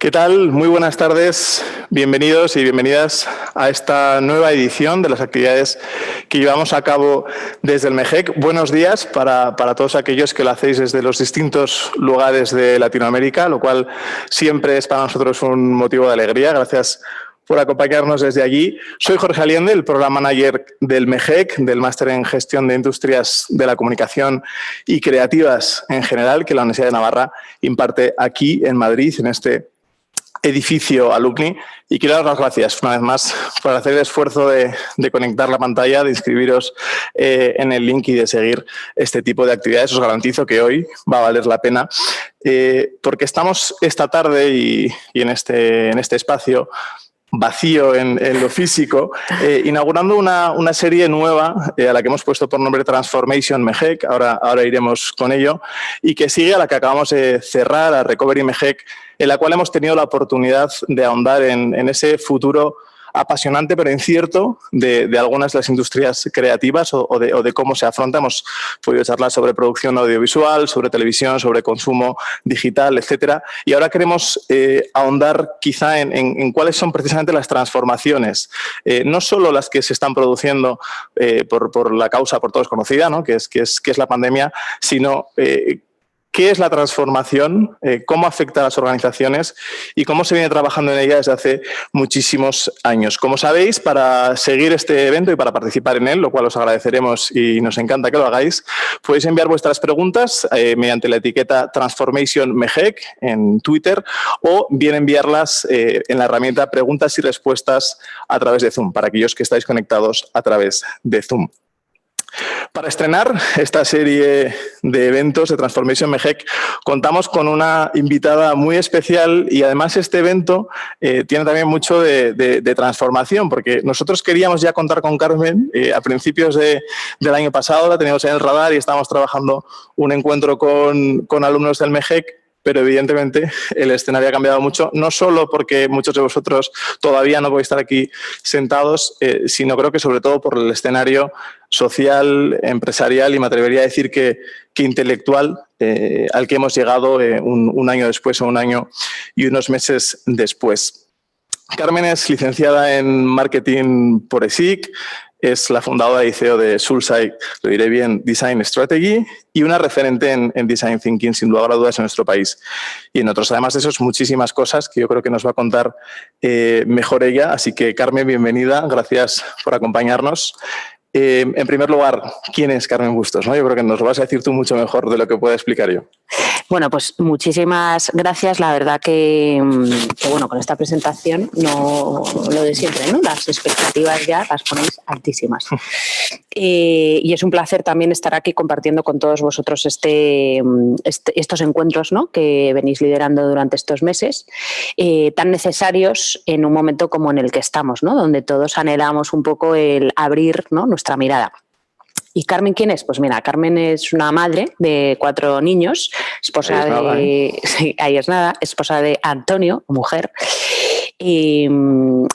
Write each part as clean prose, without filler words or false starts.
¿Qué tal? Muy buenas tardes. Bienvenidos y bienvenidas a esta nueva edición de las actividades que llevamos a cabo desde el MEGEC. Buenos días para todos aquellos que lo hacéis desde los distintos lugares de Latinoamérica, lo cual siempre es para nosotros un motivo de alegría. Gracias por acompañarnos desde allí. Soy Jorge Aliende, el Program Manager del MEGEC, del Máster en Gestión de Industrias de la Comunicación y Creativas en general, que la Universidad de Navarra imparte aquí en Madrid, en este edificio alumni, y quiero dar las gracias una vez más por hacer el esfuerzo de conectar la pantalla, de inscribiros en el link y de seguir este tipo de actividades. Os garantizo que hoy va a valer la pena porque estamos esta tarde y en este espacio vacío en lo físico, inaugurando una serie nueva a la que hemos puesto por nombre Transformation MEGEC, ahora iremos con ello, y que sigue a la que acabamos de cerrar, a Recovery MEGEC, en la cual hemos tenido la oportunidad de ahondar en ese futuro apasionante pero incierto de algunas de las industrias creativas o de cómo se afronta. Hemos podido charlar sobre producción audiovisual, sobre televisión, sobre consumo digital, etcétera. Y ahora queremos ahondar quizá en cuáles son precisamente las transformaciones, no solo las que se están produciendo por la causa por todos conocida, ¿no? que es la pandemia, sino ¿qué es la transformación? ¿Cómo afecta a las organizaciones? ¿Y cómo se viene trabajando en ella desde hace muchísimos años? Como sabéis, para seguir este evento y para participar en él, lo cual os agradeceremos y nos encanta que lo hagáis, podéis enviar vuestras preguntas mediante la etiqueta Transformation MEGEC en Twitter o bien enviarlas en la herramienta Preguntas y Respuestas a través de Zoom, para aquellos que estáis conectados a través de Zoom. Para estrenar esta serie de eventos de Transformation MEGEC contamos con una invitada muy especial y además este evento tiene también mucho de transformación, porque nosotros queríamos ya contar con Carmen a principios del año pasado, la teníamos en el radar y estábamos trabajando un encuentro con alumnos del MEGEC. Pero evidentemente el escenario ha cambiado mucho, no solo porque muchos de vosotros todavía no podéis estar aquí sentados, sino creo que sobre todo por el escenario social, empresarial y me atrevería a decir que intelectual al que hemos llegado un año después o un año y unos meses después. Carmen es licenciada en Marketing por ESIC, es la fundadora y CEO de Sulsite, lo diré bien, Design Strategy, y una referente en Design Thinking, sin lugar a dudas, en nuestro país. Y en otros, además de eso, muchísimas cosas que yo creo que nos va a contar mejor ella. Así que, Carmen, bienvenida. Gracias por acompañarnos. En primer lugar, ¿quién es Carmen Bustos? ¿No? Yo creo que nos lo vas a decir tú mucho mejor de lo que pueda explicar yo. Bueno, pues muchísimas gracias. La verdad que bueno, con esta presentación no lo de siempre, ¿no? Las expectativas ya las ponéis altísimas. Y es un placer también estar aquí compartiendo con todos vosotros estos encuentros, ¿no? Que venís liderando durante estos meses, tan necesarios en un momento como en el que estamos, ¿no? Donde todos anhelamos un poco el abrir, ¿no? Nuestra mirada. ¿Y Carmen quién es? Pues mira, Carmen es una madre de 4 niños, esposa esposa de Antonio, mujer, y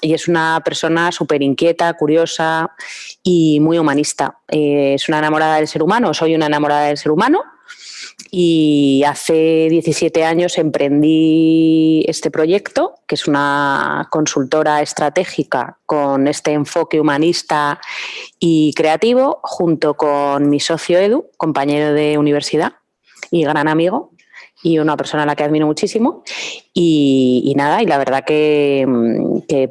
es una persona súper inquieta, curiosa y muy humanista. Es una enamorada del ser humano, soy una enamorada del ser humano. Y hace 17 años emprendí este proyecto, que es una consultora estratégica con este enfoque humanista y creativo, junto con mi socio Edu, compañero de universidad y gran amigo, y una persona a la que admiro muchísimo. Y nada, y la verdad que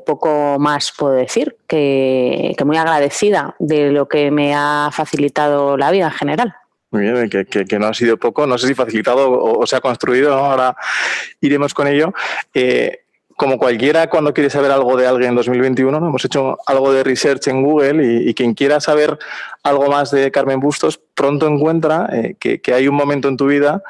poco más puedo decir, que muy agradecida de lo que me ha facilitado la vida en general. Muy bien, que no ha sido poco, no sé si facilitado o se ha construido, ¿no? Ahora iremos con ello. Como cualquiera, cuando quiere saber algo de alguien en 2021, ¿no? Hemos hecho algo de research en Google y quien quiera saber algo más de Carmen Bustos, pronto encuentra que hay un momento en tu vida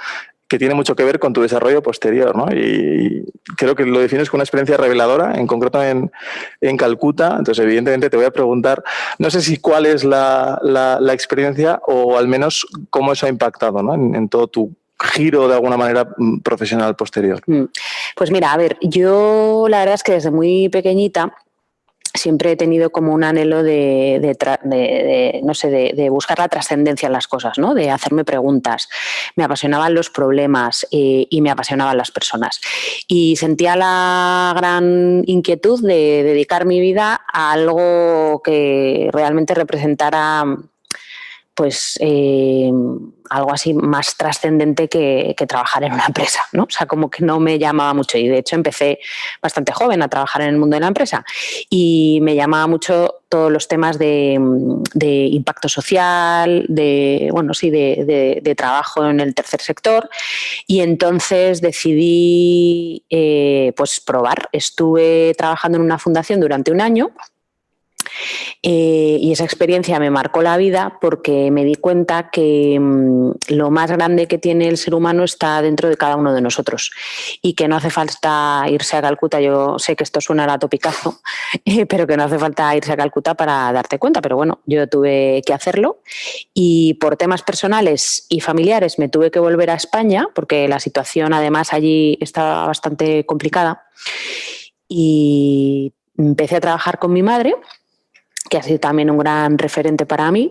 que tiene mucho que ver con tu desarrollo posterior, ¿no? Y creo que lo defines como una experiencia reveladora, en concreto en Calcuta. Entonces, evidentemente, te voy a preguntar, no sé si cuál es la experiencia o al menos cómo eso ha impactado, ¿no? en todo tu giro, de alguna manera, profesional posterior. Pues mira, a ver, yo la verdad es que desde muy pequeñita siempre he tenido como un anhelo de buscar la trascendencia en las cosas, ¿no? De hacerme preguntas. Me apasionaban los problemas y me apasionaban las personas. Y sentía la gran inquietud de dedicar mi vida a algo que realmente representara pues algo así más trascendente que trabajar en una empresa, ¿no? O sea, como que no me llamaba mucho y de hecho empecé bastante joven a trabajar en el mundo de la empresa y me llamaba mucho todos los temas de impacto social, de trabajo en el tercer sector y entonces decidí pues probar. Estuve trabajando en una fundación durante un año. Y esa experiencia me marcó la vida porque me di cuenta que lo más grande que tiene el ser humano está dentro de cada uno de nosotros y que no hace falta irse a Calcuta. Yo sé que esto suena a topicazo, pero que no hace falta irse a Calcuta para darte cuenta. Pero bueno, yo tuve que hacerlo y por temas personales y familiares me tuve que volver a España porque la situación además allí estaba bastante complicada y empecé a trabajar con mi madre, que ha sido también un gran referente para mí,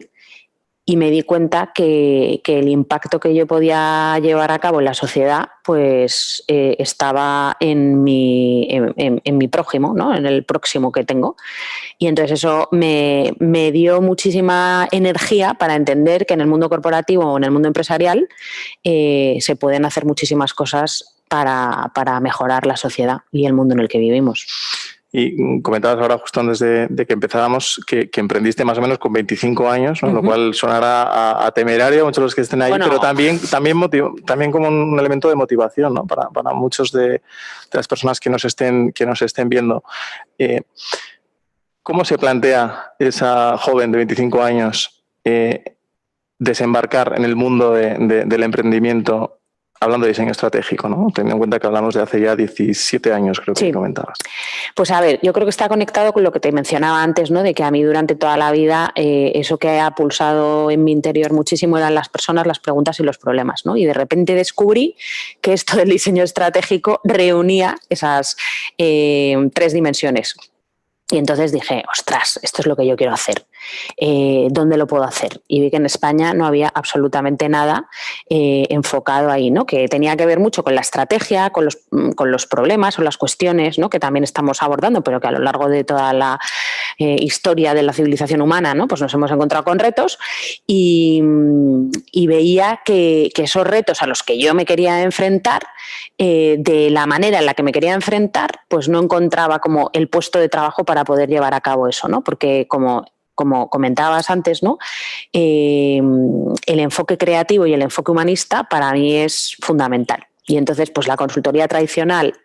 y me di cuenta que el impacto que yo podía llevar a cabo en la sociedad pues estaba en mi prójimo, ¿no? En el próximo que tengo. Y entonces eso me dio muchísima energía para entender que en el mundo corporativo o en el mundo empresarial se pueden hacer muchísimas cosas para mejorar la sociedad y el mundo en el que vivimos. Y comentabas ahora, justo antes de que empezábamos, que emprendiste más o menos con 25 años, ¿no? Lo cual sonará a temerario a muchos de los que estén ahí, bueno, pero también como un elemento de motivación, ¿no? Para muchos de las personas que nos estén viendo. ¿Cómo se plantea esa joven de 25 años desembarcar en el mundo del emprendimiento? Hablando de diseño estratégico, ¿no? Teniendo en cuenta que hablamos de hace ya 17 años, creo que comentabas. Pues a ver, yo creo que está conectado con lo que te mencionaba antes, ¿no? De que a mí durante toda la vida eso que ha pulsado en mi interior muchísimo eran las personas, las preguntas y los problemas, ¿no? Y de repente descubrí que esto del diseño estratégico reunía esas 3 dimensiones. Y entonces dije, ostras, esto es lo que yo quiero hacer. ¿Dónde lo puedo hacer? Y vi que en España no había absolutamente nada enfocado ahí, ¿no? Que tenía que ver mucho con la estrategia, con los problemas o las cuestiones, ¿no? Que también estamos abordando, pero que a lo largo de toda la historia de la civilización humana, ¿no? Pues nos hemos encontrado con retos y veía que esos retos a los que yo me quería enfrentar, de la manera en la que me quería enfrentar, pues no encontraba como el puesto de trabajo para poder llevar a cabo eso, ¿no? Porque como comentabas antes, ¿no? El enfoque creativo y el enfoque humanista para mí es fundamental. Y entonces, pues la consultoría tradicional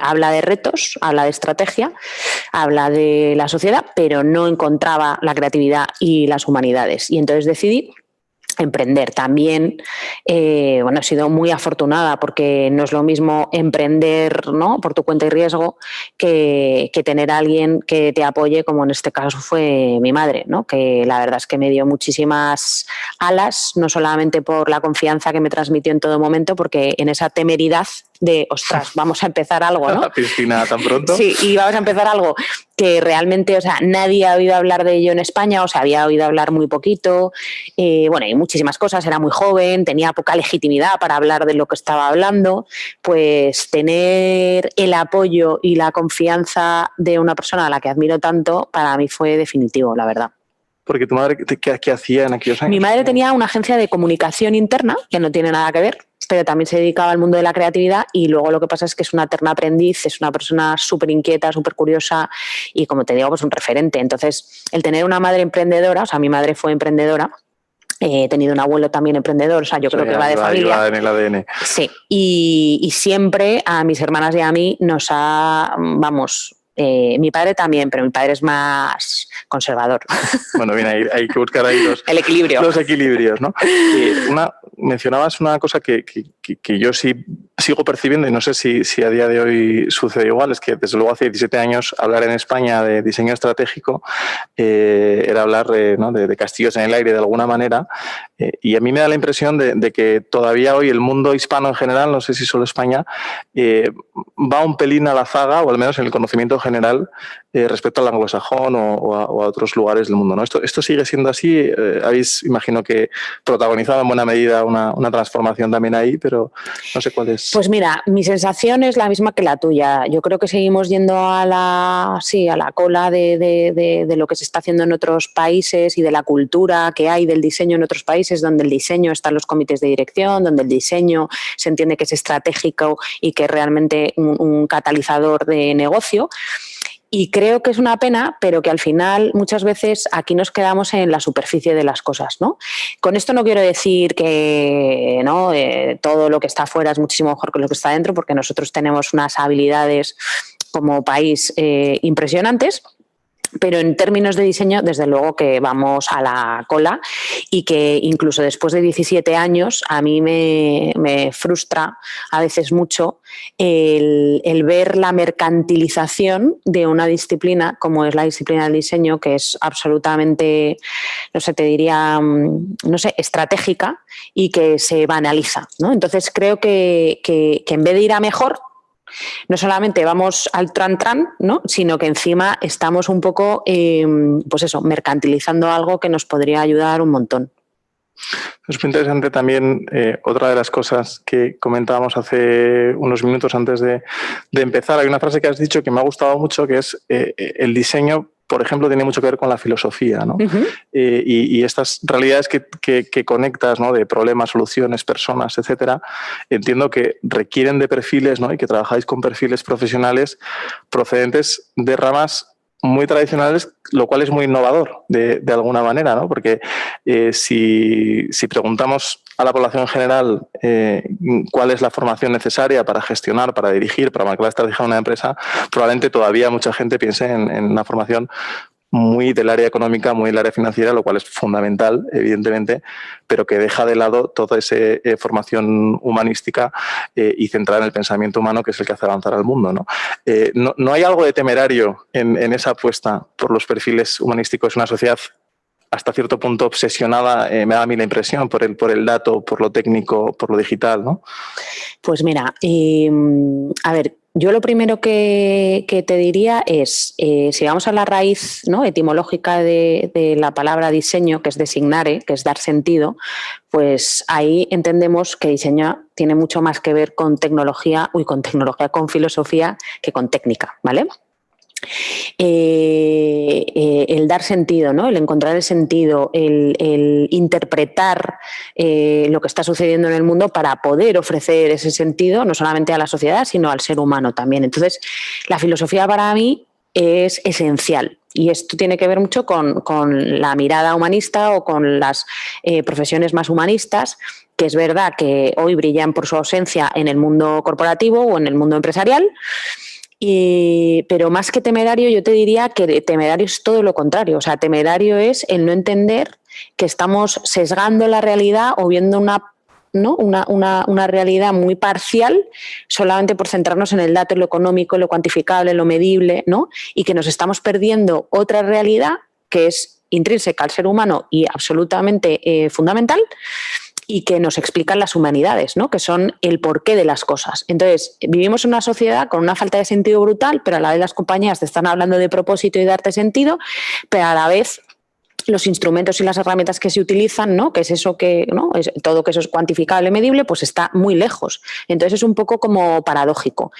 habla de retos, habla de estrategia, habla de la sociedad, pero no encontraba la creatividad y las humanidades. Y entonces decidí emprender. También, he sido muy afortunada porque no es lo mismo emprender, ¿no? Por tu cuenta y riesgo que tener a alguien que te apoye, como en este caso fue mi madre, ¿no? Que la verdad es que me dio muchísimas alas, no solamente por la confianza que me transmitió en todo momento, porque en esa temeridad de, ostras, vamos a empezar algo, ¿no? Cristina, tan pronto. Sí, y vamos a empezar algo que realmente, o sea, nadie ha oído hablar de ello en España, o sea, había oído hablar muy poquito, y muchísimas cosas, era muy joven, tenía poca legitimidad para hablar de lo que estaba hablando, pues tener el apoyo y la confianza de una persona a la que admiro tanto, para mí fue definitivo, la verdad. Porque tu madre, ¿qué hacía en aquellos años? Mi madre tenía una agencia de comunicación interna, que no tiene nada que ver, pero también se dedicaba al mundo de la creatividad y luego lo que pasa es que es una eterna aprendiz, es una persona súper inquieta, súper curiosa y, como te digo, pues un referente. Entonces, el tener una madre emprendedora, o sea, mi madre fue emprendedora, he tenido un abuelo también emprendedor, o sea, yo creo que va de familia. En el ADN. Sí, y siempre a mis hermanas y a mí nos ha, mi padre también, pero mi padre es más conservador. Bueno, bien, hay que buscar ahí el equilibrio. Los equilibrios, ¿no? Mencionabas una cosa que yo sí sigo percibiendo y no sé si a día de hoy sucede igual, es que desde luego hace 17 años hablar en España de diseño estratégico era hablar, ¿no? de castillos en el aire de alguna manera, Y a mí me da la impresión de que todavía hoy el mundo hispano en general, no sé si solo España, va un pelín a la zaga, o al menos en el conocimiento general, respecto al anglosajón o a otros lugares del mundo, ¿no? Esto sigue siendo así. Habéis, imagino que protagonizado en buena medida una transformación también ahí, pero no sé cuál es. Pues mira, mi sensación es la misma que la tuya. Yo creo que seguimos yendo a la cola de lo que se está haciendo en otros países y de la cultura que hay del diseño en otros países, donde el diseño está en los comités de dirección, donde el diseño se entiende que es estratégico y que es realmente un catalizador de negocio. Y creo que es una pena, pero que al final muchas veces aquí nos quedamos en la superficie de las cosas, ¿no? Con esto no quiero decir que ¿no? Todo lo que está afuera es muchísimo mejor que lo que está dentro, porque nosotros tenemos unas habilidades como país impresionantes. Pero en términos de diseño, desde luego que vamos a la cola y que incluso después de 17 años a mí me frustra a veces mucho el ver la mercantilización de una disciplina como es la disciplina del diseño, que es absolutamente, no sé, te diría, no sé, estratégica y que se banaliza, ¿no? Entonces creo que en vez de ir a mejor, no solamente vamos al tran, ¿no? Sino que encima estamos un poco, pues eso, mercantilizando algo que nos podría ayudar un montón. Es muy interesante también, otra de las cosas que comentábamos hace unos minutos antes de empezar. Hay una frase que has dicho que me ha gustado mucho, que es el diseño, por ejemplo, tiene mucho que ver con la filosofía, ¿no? Uh-huh. Y estas realidades que conectas, ¿no? De problemas, soluciones, personas, etcétera, entiendo que requieren de perfiles, ¿no? Y que trabajáis con perfiles profesionales procedentes de ramas muy tradicionales, lo cual es muy innovador de alguna manera, ¿no? Porque si preguntamos a la población en general cuál es la formación necesaria para gestionar, para dirigir, para marcar la estrategia de una empresa, probablemente todavía mucha gente piense en una formación muy del área económica, muy del área financiera, lo cual es fundamental, evidentemente, pero que deja de lado toda esa formación humanística y centrada en el pensamiento humano, que es el que hace avanzar al mundo, ¿no? ¿No hay algo de temerario en esa apuesta por los perfiles humanísticos? Una sociedad hasta cierto punto obsesionada, me da a mí la impresión, por el dato, por lo técnico, por lo digital, ¿no? Pues mira, a ver, yo lo primero que te diría es, si vamos a la raíz, ¿no? Etimológica de la palabra diseño, que es designare, que es dar sentido, pues ahí entendemos que diseño tiene mucho más que ver con tecnología, con filosofía, que con técnica, ¿vale? El dar sentido, ¿no? El encontrar el sentido, el interpretar lo que está sucediendo en el mundo para poder ofrecer ese sentido no solamente a la sociedad, sino al ser humano también. Entonces, la filosofía para mí es esencial. Y esto tiene que ver mucho con la mirada humanista o con las profesiones más humanistas, que es verdad que hoy brillan por su ausencia en el mundo corporativo o en el mundo empresarial. Pero más que temerario, yo te diría que temerario es todo lo contrario. O sea, temerario es el no entender que estamos sesgando la realidad o viendo una realidad muy parcial solamente por centrarnos en el dato, en lo económico, en lo cuantificable, en lo medible, ¿no? Y que nos estamos perdiendo otra realidad que es intrínseca al ser humano y absolutamente fundamental, y que nos explican las humanidades, ¿no? Que son el porqué de las cosas. Entonces, vivimos en una sociedad con una falta de sentido brutal, pero a la vez las compañías te están hablando de propósito y darte sentido, pero a la vez los instrumentos y las herramientas que se utilizan, ¿no? Que es eso que, ¿no? Es todo que eso es cuantificable, medible, pues está muy lejos. Entonces es un poco como paradójico.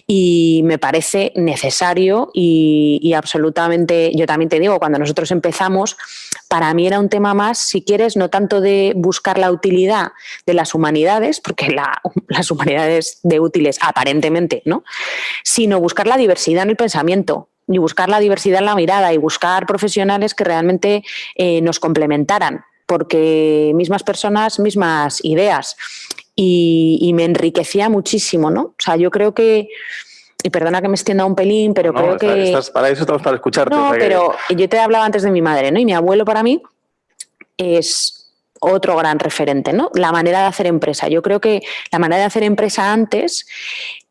Y me parece necesario y absolutamente, yo también te digo, cuando nosotros empezamos, para mí era un tema más, si quieres, no tanto de buscar la utilidad de las humanidades, porque las humanidades de útiles aparentemente, ¿no? Sino buscar la diversidad en el pensamiento, y buscar la diversidad en la mirada y buscar profesionales que realmente nos complementaran, porque mismas personas, mismas ideas. Y me enriquecía muchísimo, ¿no? O sea, yo creo que, y perdona que me extienda un pelín, pero creo que... Para eso estamos, para escucharte. No, pero yo te hablaba antes de mi madre, ¿no? Y mi abuelo para mí es otro gran referente, ¿no? La manera de hacer empresa. Yo creo que la manera de hacer empresa antes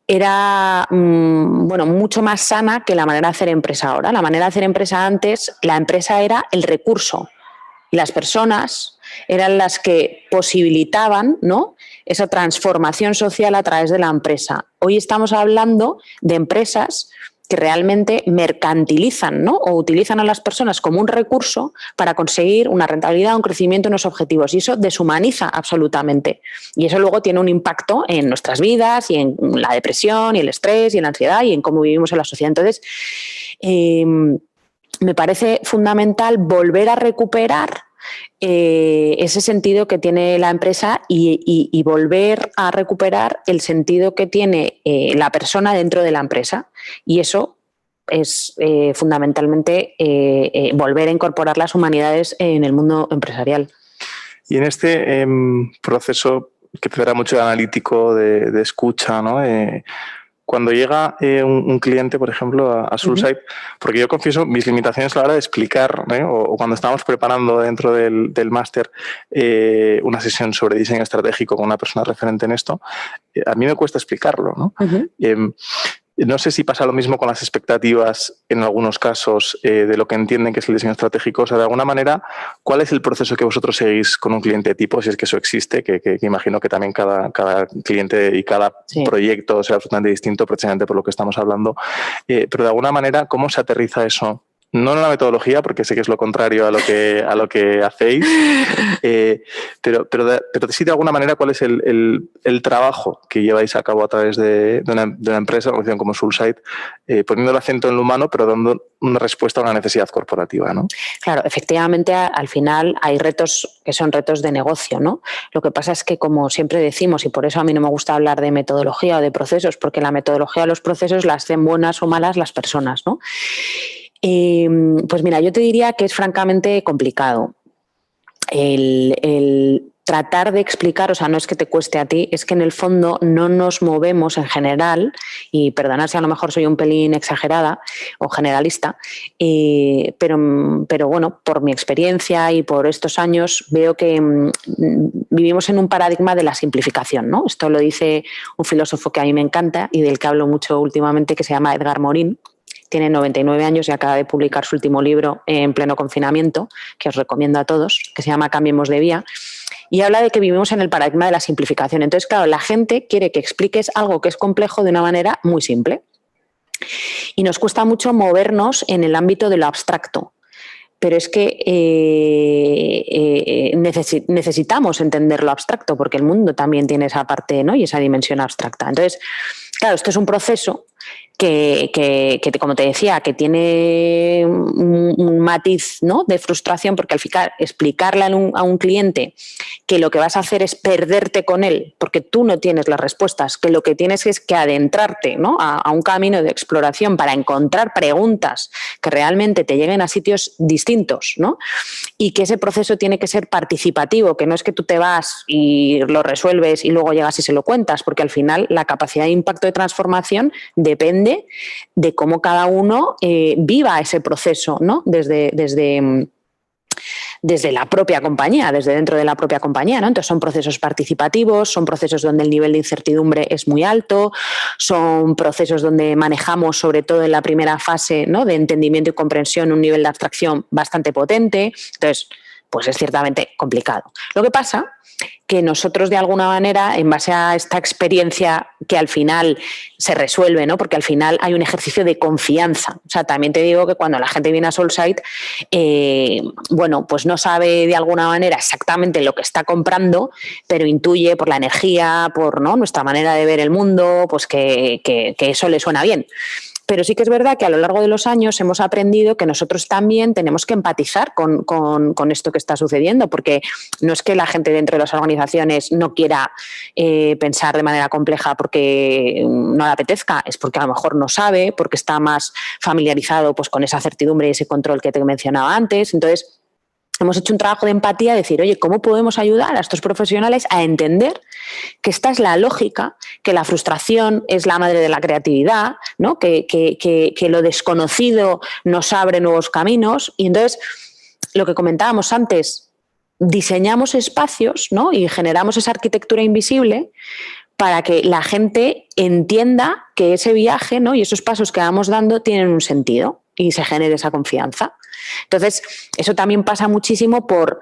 era mucho más sana que la manera de hacer empresa ahora. La manera de hacer empresa antes, la empresa era el recurso Y las personas eran las que posibilitaban, ¿no?, esa transformación social a través de la empresa. Hoy estamos hablando de empresas que realmente mercantilizan, ¿no?, o utilizan a las personas como un recurso para conseguir una rentabilidad, un crecimiento, unos objetivos. Y eso deshumaniza absolutamente. Y eso luego tiene un impacto en nuestras vidas y en la depresión y el estrés y en la ansiedad y en cómo vivimos en la sociedad. Entonces, me parece fundamental volver a recuperar ese sentido que tiene la empresa y volver a recuperar el sentido que tiene la persona dentro de la empresa. Y eso es fundamentalmente volver a incorporar las humanidades en el mundo empresarial. Y en este proceso que te dará mucho de analítico, de escucha, ¿no? Cuando llega un cliente, por ejemplo, a Soulside, porque yo confieso mis limitaciones a la hora de explicar, o cuando estábamos preparando dentro del máster una sesión sobre diseño estratégico con una persona referente en esto, a mí me cuesta explicarlo, ¿no? No sé si pasa lo mismo con las expectativas en algunos casos de lo que entienden que es el diseño estratégico. O sea, de alguna manera, ¿cuál es el proceso que vosotros seguís con un cliente tipo, si es que eso existe? Que imagino que también cada cliente y cada proyecto será absolutamente distinto, precisamente por lo que estamos hablando. Pero de alguna manera, ¿cómo se aterriza eso? No en la metodología, porque sé que es lo contrario a lo que hacéis, pero sí de alguna manera cuál es el trabajo que lleváis a cabo a través de una empresa, como Soulside, poniendo el acento en lo humano, pero dando una respuesta a una necesidad corporativa, ¿no? Claro, efectivamente, al final hay retos que son retos de negocio, ¿no? Lo que pasa es que, como siempre decimos, y por eso a mí no me gusta hablar de metodología o de procesos, porque la metodología o los procesos las hacen buenas o malas las personas, ¿no? Pues mira, yo te diría que es francamente complicado el tratar de explicar, o sea, no es que te cueste a ti, es que en el fondo no nos movemos en general, y perdonad si a lo mejor soy un pelín exagerada o generalista, pero bueno, por mi experiencia y por estos años veo que vivimos en un paradigma de la simplificación, ¿no? Esto lo dice un filósofo que a mí me encanta y del que hablo mucho últimamente, que se llama Edgar Morin. Tiene 99 años y acaba de publicar su último libro en pleno confinamiento, que os recomiendo a todos, que se llama Cambiemos de Vía, y habla de que vivimos en el paradigma de la simplificación. Entonces, claro, la gente quiere que expliques algo que es complejo de una manera muy simple. Y nos cuesta mucho movernos en el ámbito de lo abstracto. Pero es que necesitamos entender lo abstracto, porque el mundo también tiene esa parte, ¿no?, y esa dimensión abstracta. Entonces, claro, esto es un proceso que, como te decía, que tiene un matiz, ¿no?, de frustración, porque al final explicarle a un cliente que lo que vas a hacer es perderte con él, porque tú no tienes las respuestas, que lo que tienes es que adentrarte, ¿no?, a un camino de exploración para encontrar preguntas que realmente te lleguen a sitios distintos, ¿no?, y que ese proceso tiene que ser participativo, que no es que tú te vas y lo resuelves y luego llegas y se lo cuentas, porque al final la capacidad de impacto de transformación depende de cómo cada uno viva ese proceso, ¿no?, desde la propia compañía, desde dentro de la propia compañía, ¿no? Entonces son procesos participativos, son procesos donde el nivel de incertidumbre es muy alto, son procesos donde manejamos, sobre todo en la primera fase, ¿no?, de entendimiento y comprensión, un nivel de abstracción bastante potente. Entonces, pues es ciertamente complicado. Lo que pasa que nosotros, de alguna manera, en base a esta experiencia que al final se resuelve, ¿no?, porque al final hay un ejercicio de confianza. O sea, también te digo que cuando la gente viene a Soulside, bueno, pues no sabe de alguna manera exactamente lo que está comprando, pero intuye por la energía, por, ¿no?, nuestra manera de ver el mundo, pues que eso le suena bien. Pero sí que es verdad que a lo largo de los años hemos aprendido que nosotros también tenemos que empatizar con esto que está sucediendo, porque no es que la gente dentro de las organizaciones no quiera pensar de manera compleja porque no le apetezca, es porque a lo mejor no sabe, porque está más familiarizado, pues, con esa certidumbre y ese control que te mencionaba antes. Entonces, hemos hecho un trabajo de empatía, de decir, oye, ¿cómo podemos ayudar a estos profesionales a entender que esta es la lógica, que la frustración es la madre de la creatividad, ¿no?, que lo desconocido nos abre nuevos caminos? Y entonces, lo que comentábamos antes, diseñamos espacios, ¿no?, y generamos esa arquitectura invisible para que la gente entienda que ese viaje, ¿no?, y esos pasos que vamos dando tienen un sentido. y se genere esa confianza. Entonces, eso también pasa muchísimo por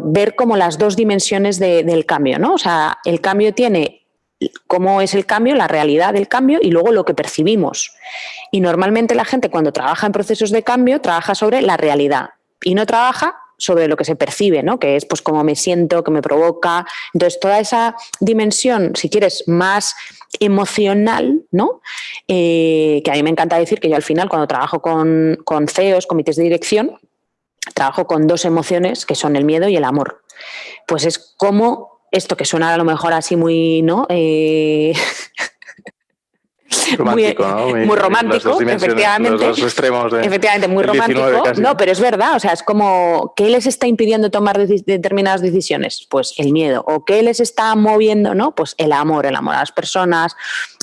ver como las dos dimensiones del cambio, ¿no? O sea, el cambio tiene cómo es el cambio, la realidad del cambio y luego lo que percibimos. Y normalmente la gente cuando trabaja en procesos de cambio trabaja sobre la realidad y no trabaja sobre lo que se percibe, ¿no? Que es pues cómo me siento, qué me provoca. Entonces, toda esa dimensión, si quieres, más emocional, ¿no? Que a mí me encanta decir que yo al final, cuando trabajo con CEOs, comités de dirección, trabajo con dos emociones que son el miedo y el amor. Pues es como esto que suena a lo mejor así muy, ¿no? Romántico, ¿no? Muy romántico, efectivamente. Los extremos efectivamente, muy romántico. No, pero es verdad, o sea, es como, ¿qué les está impidiendo tomar determinadas decisiones? Pues el miedo. ¿O qué les está moviendo? ¿No? Pues el amor a las personas,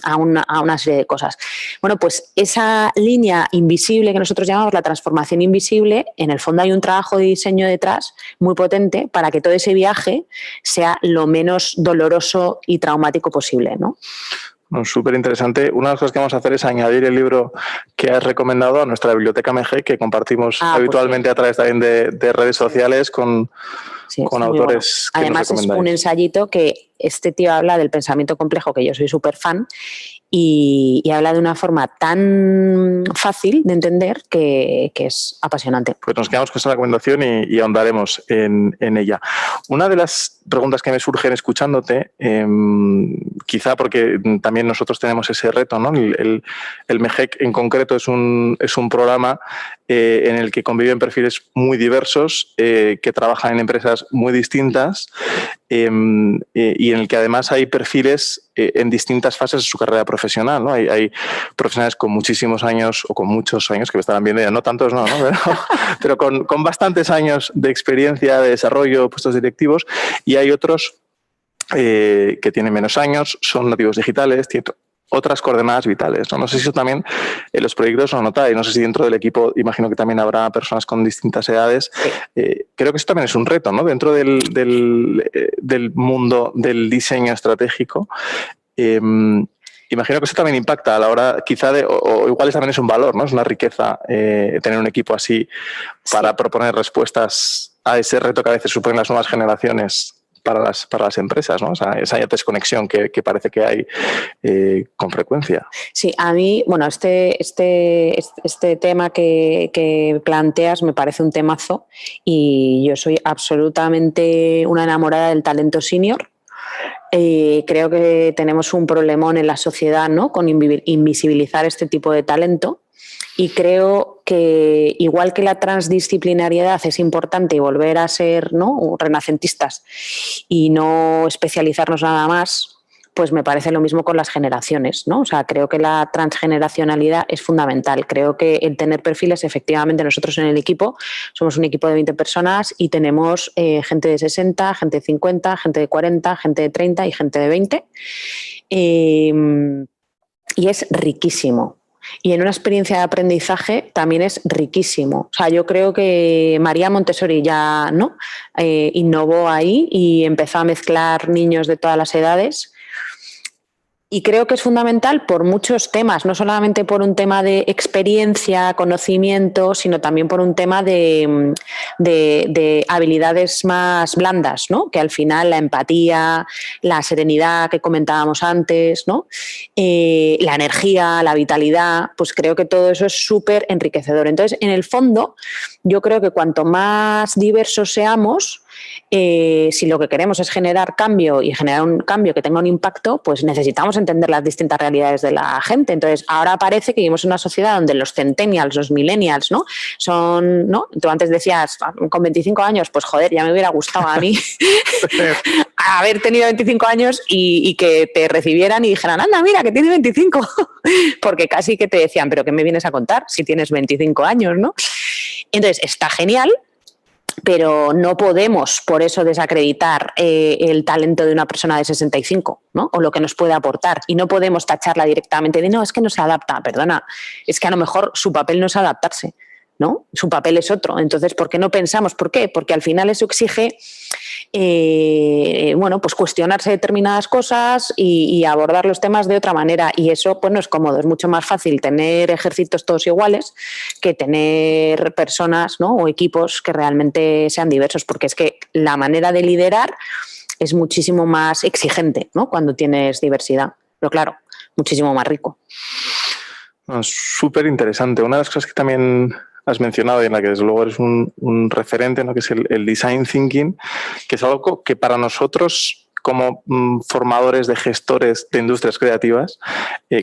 a una serie de cosas. Bueno, pues esa línea invisible que nosotros llamamos la transformación invisible, en el fondo hay un trabajo de diseño detrás muy potente para que todo ese viaje sea lo menos doloroso y traumático posible, ¿no? Súper interesante. Una de las cosas que vamos a hacer es añadir el libro que has recomendado a nuestra biblioteca MG, que compartimos habitualmente a través también de redes sociales con autores que además nos recomendáis. Es un ensayito que este tío habla del pensamiento complejo, que yo soy súper fan, y habla de una forma tan fácil de entender que es apasionante. Pues nos quedamos con esa recomendación y ahondaremos en ella. Una de las preguntas que me surgen escuchándote, quizá porque también nosotros tenemos ese reto, ¿no? El MEGEC en concreto es un programa en el que conviven perfiles muy diversos, que trabajan en empresas muy distintas y en el que además hay perfiles en distintas fases de su carrera profesional, ¿no? Hay profesionales con muchísimos años o con muchos años que me estarán viendo ya, no tantos no, pero con bastantes años de experiencia, de desarrollo, puestos directivos, y hay otros que tienen menos años, son nativos digitales, tienen otras coordenadas vitales, ¿no? No sé si eso también en los proyectos lo notáis, no sé si dentro del equipo imagino que también habrá personas con distintas edades. Creo que eso también es un reto, ¿no? Dentro del mundo del diseño estratégico. Imagino que eso también impacta a la hora quizá o igual también es un valor, ¿no? Es una riqueza tener un equipo así para proponer respuestas a ese reto que a veces suponen las nuevas generaciones para las empresas, ¿no? O sea, esa desconexión que parece que hay con frecuencia. Sí, a mí, bueno, este tema que planteas me parece un temazo y yo soy absolutamente una enamorada del talento senior. Creo que tenemos un problemón en la sociedad, ¿no? Con invisibilizar este tipo de talento. Y creo que igual que la transdisciplinariedad es importante y volver a ser, ¿no?, renacentistas y no especializarnos nada más, pues me parece lo mismo con las generaciones, ¿no? O sea, creo que la transgeneracionalidad es fundamental. Creo que el tener perfiles, efectivamente, nosotros en el equipo somos un equipo de 20 personas y tenemos gente de 60, gente de 50, gente de 40, gente de 30 y gente de 20. Y es riquísimo. Y en una experiencia de aprendizaje también es riquísimo. O sea, yo creo que María Montessori ya, ¿no?, innovó ahí y empezó a mezclar niños de todas las edades. Y creo que es fundamental por muchos temas, no solamente por un tema de experiencia, conocimiento, sino también por un tema de habilidades más blandas, ¿no? Que al final la empatía, la serenidad que comentábamos antes, ¿no? La energía, la vitalidad, pues creo que todo eso es súper enriquecedor. Entonces, en el fondo, yo creo que cuanto más diversos seamos, si lo que queremos es generar cambio y generar un cambio que tenga un impacto, pues necesitamos entender las distintas realidades de la gente. Entonces, ahora parece que vivimos en una sociedad donde los centennials, los millennials, ¿no? Son, ¿no? Tú antes decías, con 25 años, pues joder, ya me hubiera gustado a mí haber tenido 25 años y que te recibieran y dijeran, anda, mira, que tienes 25. Porque casi que te decían, pero ¿qué me vienes a contar si tienes 25 años, ¿no? Entonces, está genial, pero no podemos por eso desacreditar el talento de una persona de 65, ¿no? O lo que nos puede aportar, y no podemos tacharla directamente de no, es que no se adapta, perdona, es que a lo mejor su papel no es adaptarse, ¿no? Su papel es otro. Entonces, ¿por qué no pensamos? ¿Por qué? Porque al final eso exige bueno, pues cuestionarse determinadas cosas y abordar los temas de otra manera. Y eso pues no es cómodo, es mucho más fácil tener ejércitos todos iguales que tener personas, ¿no? O equipos que realmente sean diversos, porque es que la manera de liderar es muchísimo más exigente, ¿no? Cuando tienes diversidad, pero claro, muchísimo más rico. Súper interesante. Una de las cosas que también has mencionado y en la que desde luego eres un referente, ¿no? Que es el design thinking, que es algo que para nosotros como formadores de gestores de industrias creativas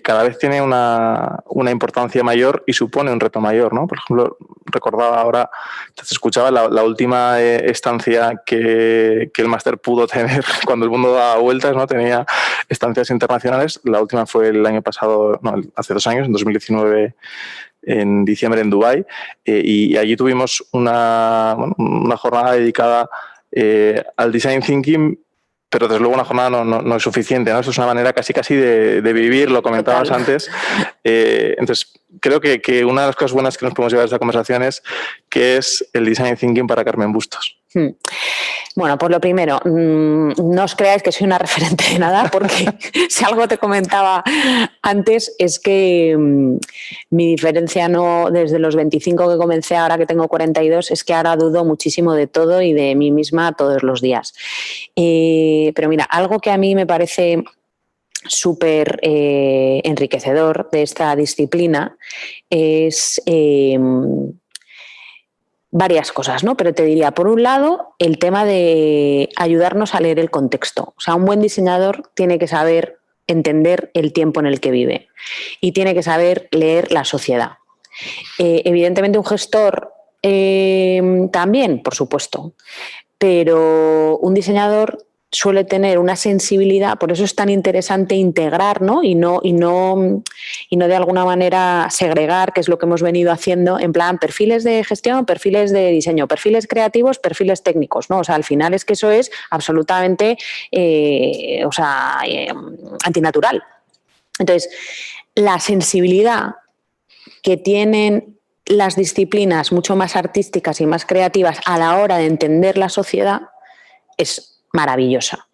cada vez tiene una importancia mayor y supone un reto mayor, ¿no? Por ejemplo, recordaba ahora, te escuchaba la última estancia que el máster pudo tener cuando el mundo daba vueltas, ¿no? Tenía estancias internacionales. La última fue el año pasado, no, hace 2 años, en 2019, en diciembre en Dubái, y allí tuvimos una jornada dedicada al design thinking, pero desde luego una jornada no es suficiente, ¿no? Eso es una manera casi de vivir, lo comentabas antes. Entonces, creo que una de las cosas buenas que nos podemos llevar de esta conversación es qué es el design thinking para Carmen Bustos. Bueno, pues lo primero, no os creáis que soy una referente de nada, porque si algo te comentaba antes es que mi diferencia no desde los 25 que comencé, ahora que tengo 42, es que ahora dudo muchísimo de todo y de mí misma todos los días. Pero mira, algo que a mí me parece súper enriquecedor de esta disciplina es varias cosas, ¿no? Pero te diría, por un lado, el tema de ayudarnos a leer el contexto. O sea, un buen diseñador tiene que saber entender el tiempo en el que vive y tiene que saber leer la sociedad. Evidentemente, un gestor también, por supuesto, pero un diseñador suele tener una sensibilidad, por eso es tan interesante integrar, ¿no? Y no de alguna manera segregar, que es lo que hemos venido haciendo, en plan perfiles de gestión, perfiles de diseño, perfiles creativos, perfiles técnicos, ¿no? O sea, al final es que eso es absolutamente antinatural. Entonces, la sensibilidad que tienen las disciplinas mucho más artísticas y más creativas a la hora de entender la sociedad es maravillosa.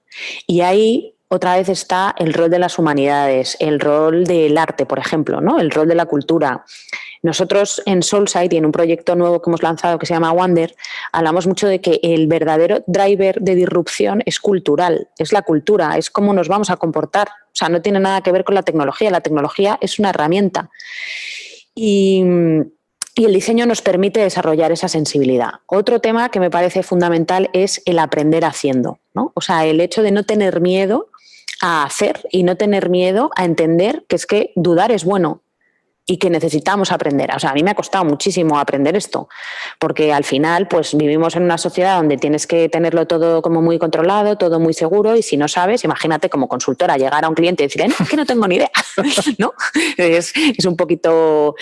Y ahí otra vez está el rol de las humanidades, el rol del arte, por ejemplo, ¿no? El rol de la cultura. Nosotros en Soulside y en un proyecto nuevo que hemos lanzado que se llama Wander, hablamos mucho de que el verdadero driver de disrupción es cultural, es la cultura, es cómo nos vamos a comportar. O sea, no tiene nada que ver con la tecnología es una herramienta. Y el diseño nos permite desarrollar esa sensibilidad. Otro tema que me parece fundamental es el aprender haciendo, ¿no? O sea, el hecho de no tener miedo a hacer y no tener miedo a entender que es que dudar es bueno y que necesitamos aprender. O sea, a mí me ha costado muchísimo aprender esto, porque al final pues vivimos en una sociedad donde tienes que tenerlo todo como muy controlado, todo muy seguro, y si no sabes, imagínate como consultora llegar a un cliente y decirle, no, es que no tengo ni idea, ¿no? Es un poquito...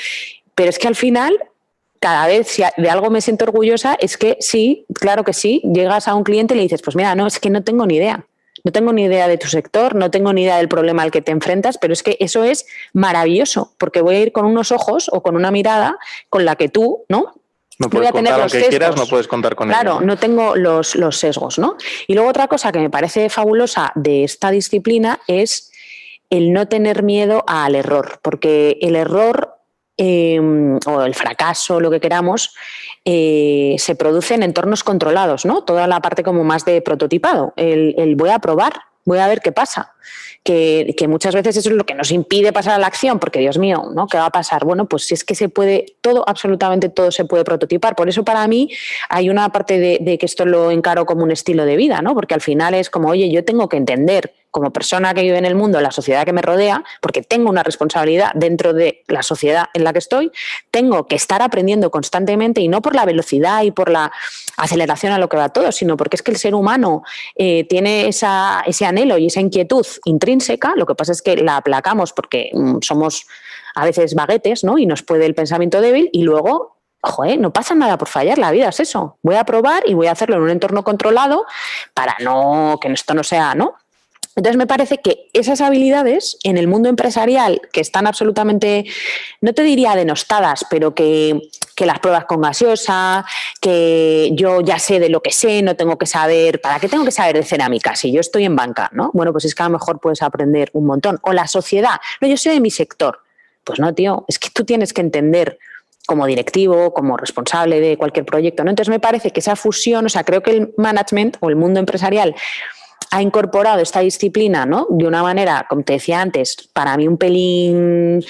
Pero es que al final, cada vez si de algo me siento orgullosa, es que sí, claro que sí, llegas a un cliente y le dices, pues mira, no, es que no tengo ni idea. No tengo ni idea de tu sector, no tengo ni idea del problema al que te enfrentas, pero es que eso es maravilloso, porque voy a ir con unos ojos o con una mirada con la que tú, ¿no? No puedes contar aunque quieras, no puedes contar con ello. Claro, no tengo los sesgos, ¿no? Y luego otra cosa que me parece fabulosa de esta disciplina es el no tener miedo al error, porque el error o el fracaso, lo que queramos, se produce en entornos controlados, ¿no? Toda la parte como más de prototipado, el voy a probar, voy a ver qué pasa. Que muchas veces eso es lo que nos impide pasar a la acción, porque Dios mío, ¿no? ¿Qué va a pasar? Bueno, pues si es que se puede, todo, absolutamente todo se puede prototipar. Por eso para mí hay una parte de que esto lo encaro como un estilo de vida, ¿no? Porque al final es como, oye, yo tengo que entender como persona que vive en el mundo, en la sociedad que me rodea, porque tengo una responsabilidad dentro de la sociedad en la que estoy, tengo que estar aprendiendo constantemente, y no por la velocidad y por la aceleración a lo que va todo, sino porque es que el ser humano tiene ese anhelo y esa inquietud intrínseca. Lo que pasa es que la aplacamos porque somos a veces vaguetes, ¿no? Y nos puede el pensamiento débil, y luego, joder, no pasa nada por fallar, la vida es eso. Voy a probar y voy a hacerlo en un entorno controlado para que esto no sea, ¿no? Entonces me parece que esas habilidades en el mundo empresarial, que están absolutamente, no te diría denostadas, pero que las pruebas con gaseosa, que yo ya sé de lo que sé, no tengo que saber, ¿para qué tengo que saber de cerámica si yo estoy en banca, ¿no? Bueno, pues es que a lo mejor puedes aprender un montón. O la sociedad, no, yo soy de mi sector. Pues no, tío, es que tú tienes que entender como directivo, como responsable de cualquier proyecto, ¿no? Entonces me parece que esa fusión, o sea, creo que el management o el mundo empresarial ha incorporado esta disciplina, ¿no? De una manera, como te decía antes, para mí un pelín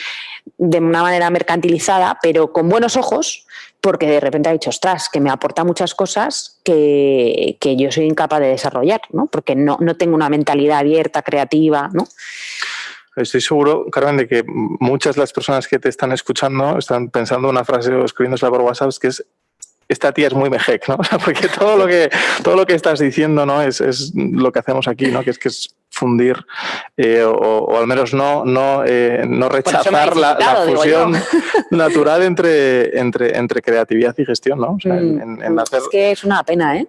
de una manera mercantilizada, pero con buenos ojos, porque de repente ha dicho, ostras, que me aporta muchas cosas que yo soy incapaz de desarrollar, ¿no? Porque no tengo una mentalidad abierta, creativa, ¿no? Estoy seguro, Carmen, de que muchas de las personas que te están escuchando están pensando una frase o escribiéndosela por WhatsApp, que es: esta tía es muy mejec, ¿no? O sea, porque todo lo que estás diciendo, ¿no? Es lo que hacemos aquí, ¿no? Que es fundir o al menos no rechazar la fusión natural entre creatividad y gestión, ¿no? O sea, en hacer... Es que es una pena, ¿eh?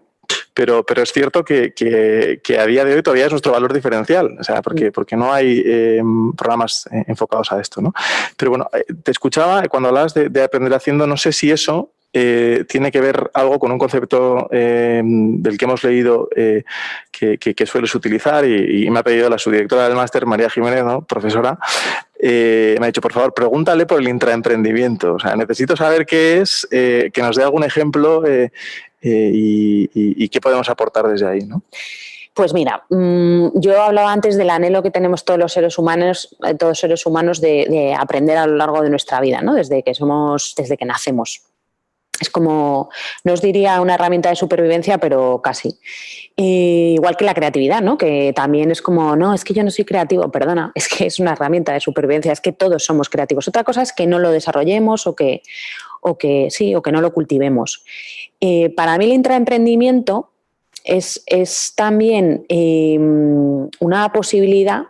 Pero es cierto que a día de hoy todavía es nuestro valor diferencial, o sea, porque no hay programas enfocados a esto, ¿no? Pero bueno, te escuchaba cuando hablabas de aprender haciendo, no sé si eso tiene que ver algo con un concepto del que hemos leído que sueles utilizar y me ha pedido la subdirectora del máster, María Jiménez, ¿no? Profesora, me ha dicho, por favor, pregúntale por el intraemprendimiento. O sea, necesito saber qué es, que nos dé algún ejemplo y qué podemos aportar desde ahí, ¿no? Pues mira, yo hablaba antes del anhelo que tenemos todos los seres humanos de aprender a lo largo de nuestra vida, ¿no? Desde que nacemos. Es como, no os diría una herramienta de supervivencia, pero casi. Igual que la creatividad, ¿no? Que también es como, no, es que yo no soy creativo, perdona, es que es una herramienta de supervivencia, es que todos somos creativos. Otra cosa es que no lo desarrollemos o que no lo cultivemos. Para mí el intraemprendimiento es también una posibilidad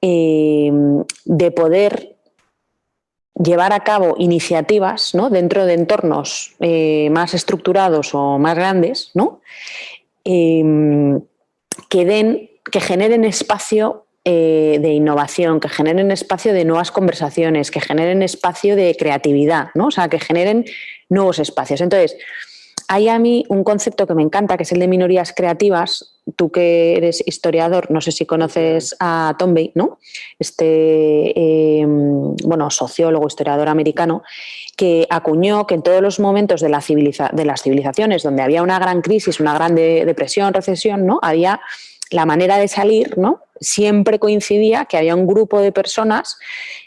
de poder llevar a cabo iniciativas, ¿no? Dentro de entornos más estructurados o más grandes, ¿no? Que generen espacio de innovación, que generen espacio de nuevas conversaciones, que generen espacio de creatividad, ¿no? O sea, que generen nuevos espacios. Entonces, hay a mí un concepto que me encanta, que es el de minorías creativas. Tú que eres historiador, no sé si conoces a Toynbee, ¿no? Sociólogo, historiador americano, que acuñó que en todos los momentos de las civilizaciones donde había una gran crisis, una gran depresión, recesión, ¿no? Había la manera de salir, ¿no? Siempre coincidía que había un grupo de personas,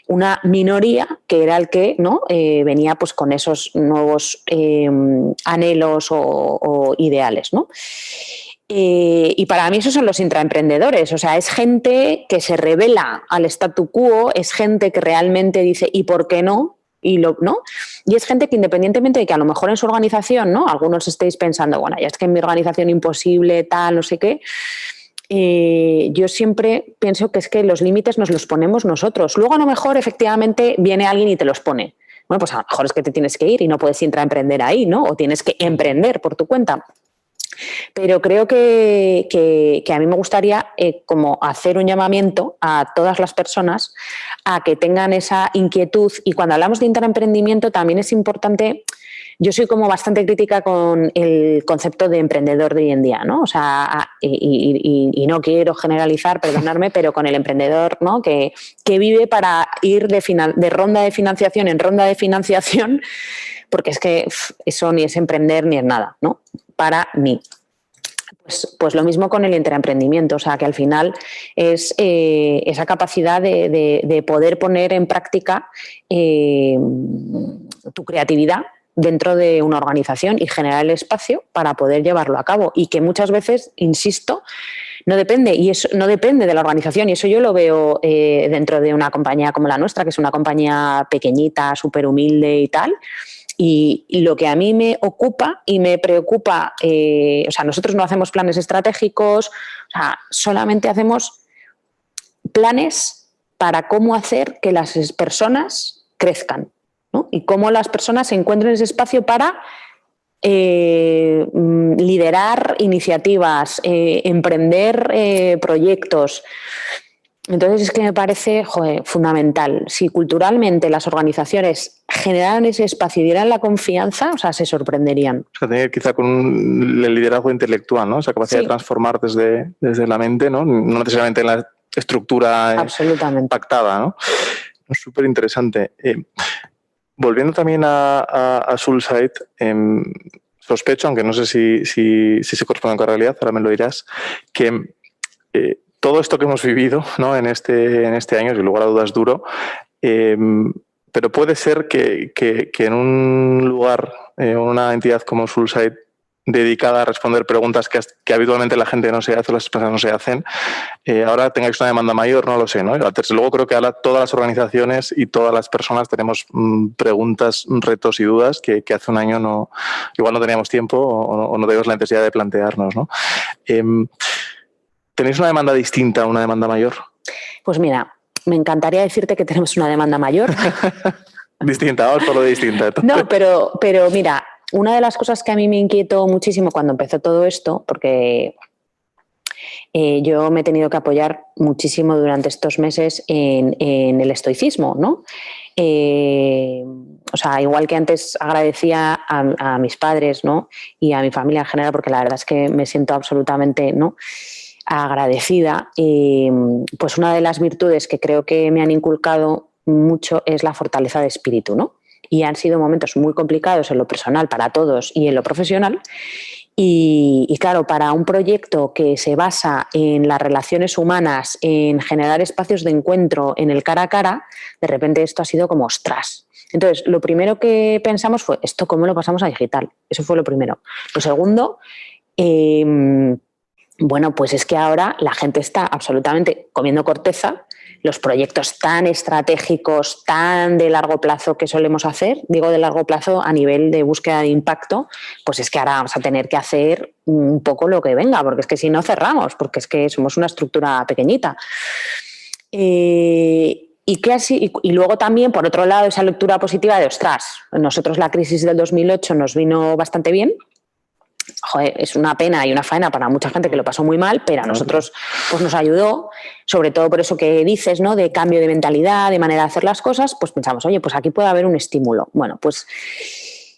una minoría, que era el que, ¿no? Venía pues con esos nuevos anhelos o ideales, ¿no? Y para mí esos son los intraemprendedores, o sea, es gente que se revela al statu quo, es gente que realmente dice ¿y por qué no? ¿No? Y es gente que independientemente de que a lo mejor en su organización, ¿no? Algunos estéis pensando, bueno, ya es que en mi organización imposible, tal, no sé qué. Yo siempre pienso que es que los límites nos los ponemos nosotros. Luego a lo mejor efectivamente viene alguien y te los pone. Bueno, pues a lo mejor es que te tienes que ir y no puedes intraemprender ahí, ¿no? O tienes que emprender por tu cuenta. Pero creo que a mí me gustaría como hacer un llamamiento a todas las personas a que tengan esa inquietud, y cuando hablamos de intraemprendimiento también es importante. Yo soy como bastante crítica con el concepto de emprendedor de hoy en día, ¿no? O sea, y no quiero generalizar, perdonadme, pero con el emprendedor, ¿no? Que vive para ir de ronda de financiación en ronda de financiación, porque es que eso ni es emprender ni es nada, ¿no? Para mí. Pues lo mismo con el intraemprendimiento, o sea, que al final es esa capacidad de poder poner en práctica tu creatividad dentro de una organización y generar el espacio para poder llevarlo a cabo, y que muchas veces, insisto, no depende, y eso no depende de la organización, y eso yo lo veo dentro de una compañía como la nuestra, que es una compañía pequeñita, súper humilde y tal. Y lo que a mí me ocupa y me preocupa, o sea, nosotros no hacemos planes estratégicos, o sea, solamente hacemos planes para cómo hacer que las personas crezcan, ¿no? Y cómo las personas se encuentren ese espacio para liderar iniciativas, emprender proyectos. Entonces es que me parece fundamental. Si culturalmente las organizaciones generaran ese espacio y dieran la confianza, o sea, se sorprenderían. O sea, tener quizá con el liderazgo intelectual, ¿no? Esa capacidad de transformar desde la mente, ¿no? No necesariamente en la estructura pactada, ¿no? Es súper interesante. Volviendo también a Soulside, sospecho, aunque no sé si se corresponde con la realidad, ahora me lo dirás, que todo esto que hemos vivido, ¿no? en este año, sin lugar a dudas duro, pero puede ser que en un lugar, una entidad como Soulside, dedicada a responder preguntas que habitualmente la gente no se hace, las personas no se hacen, ahora tengáis una demanda mayor, no lo sé, ¿no? Desde luego creo que ahora todas las organizaciones y todas las personas tenemos preguntas, retos y dudas que hace un año igual no teníamos tiempo o no teníamos la necesidad de plantearnos, ¿no? ¿Tenéis una demanda distinta, una demanda mayor? Pues mira, me encantaría decirte que tenemos una demanda mayor. Distinta, vamos por lo distinta. Entonces. No, pero mira, una de las cosas que a mí me inquietó muchísimo cuando empezó todo esto, porque yo me he tenido que apoyar muchísimo durante estos meses en el estoicismo, ¿no? O sea, igual que antes agradecía a mis padres, ¿no? Y a mi familia en general, porque la verdad es que me siento absolutamente, ¿no?, agradecida, pues una de las virtudes que creo que me han inculcado mucho es la fortaleza de espíritu, ¿no? Y han sido momentos muy complicados en lo personal para todos y en lo profesional. Y claro, para un proyecto que se basa en las relaciones humanas, en generar espacios de encuentro, en el cara a cara, de repente esto ha sido como ostras. Entonces, lo primero que pensamos fue, ¿esto cómo lo pasamos a digital? Eso fue lo primero. Lo segundo, bueno, pues es que ahora la gente está absolutamente comiendo corteza. Los proyectos tan estratégicos, tan de largo plazo que solemos hacer, digo de largo plazo a nivel de búsqueda de impacto, pues es que ahora vamos a tener que hacer un poco lo que venga, porque es que si no cerramos, porque es que somos una estructura pequeñita. Y luego también, por otro lado, esa lectura positiva de, ostras, nosotros la crisis del 2008 nos vino bastante bien. Joder, es una pena y una faena para mucha gente que lo pasó muy mal, pero a nosotros pues nos ayudó, sobre todo por eso que dices, ¿no?, de cambio de mentalidad, de manera de hacer las cosas, pues pensamos, oye, pues aquí puede haber un estímulo. Bueno, pues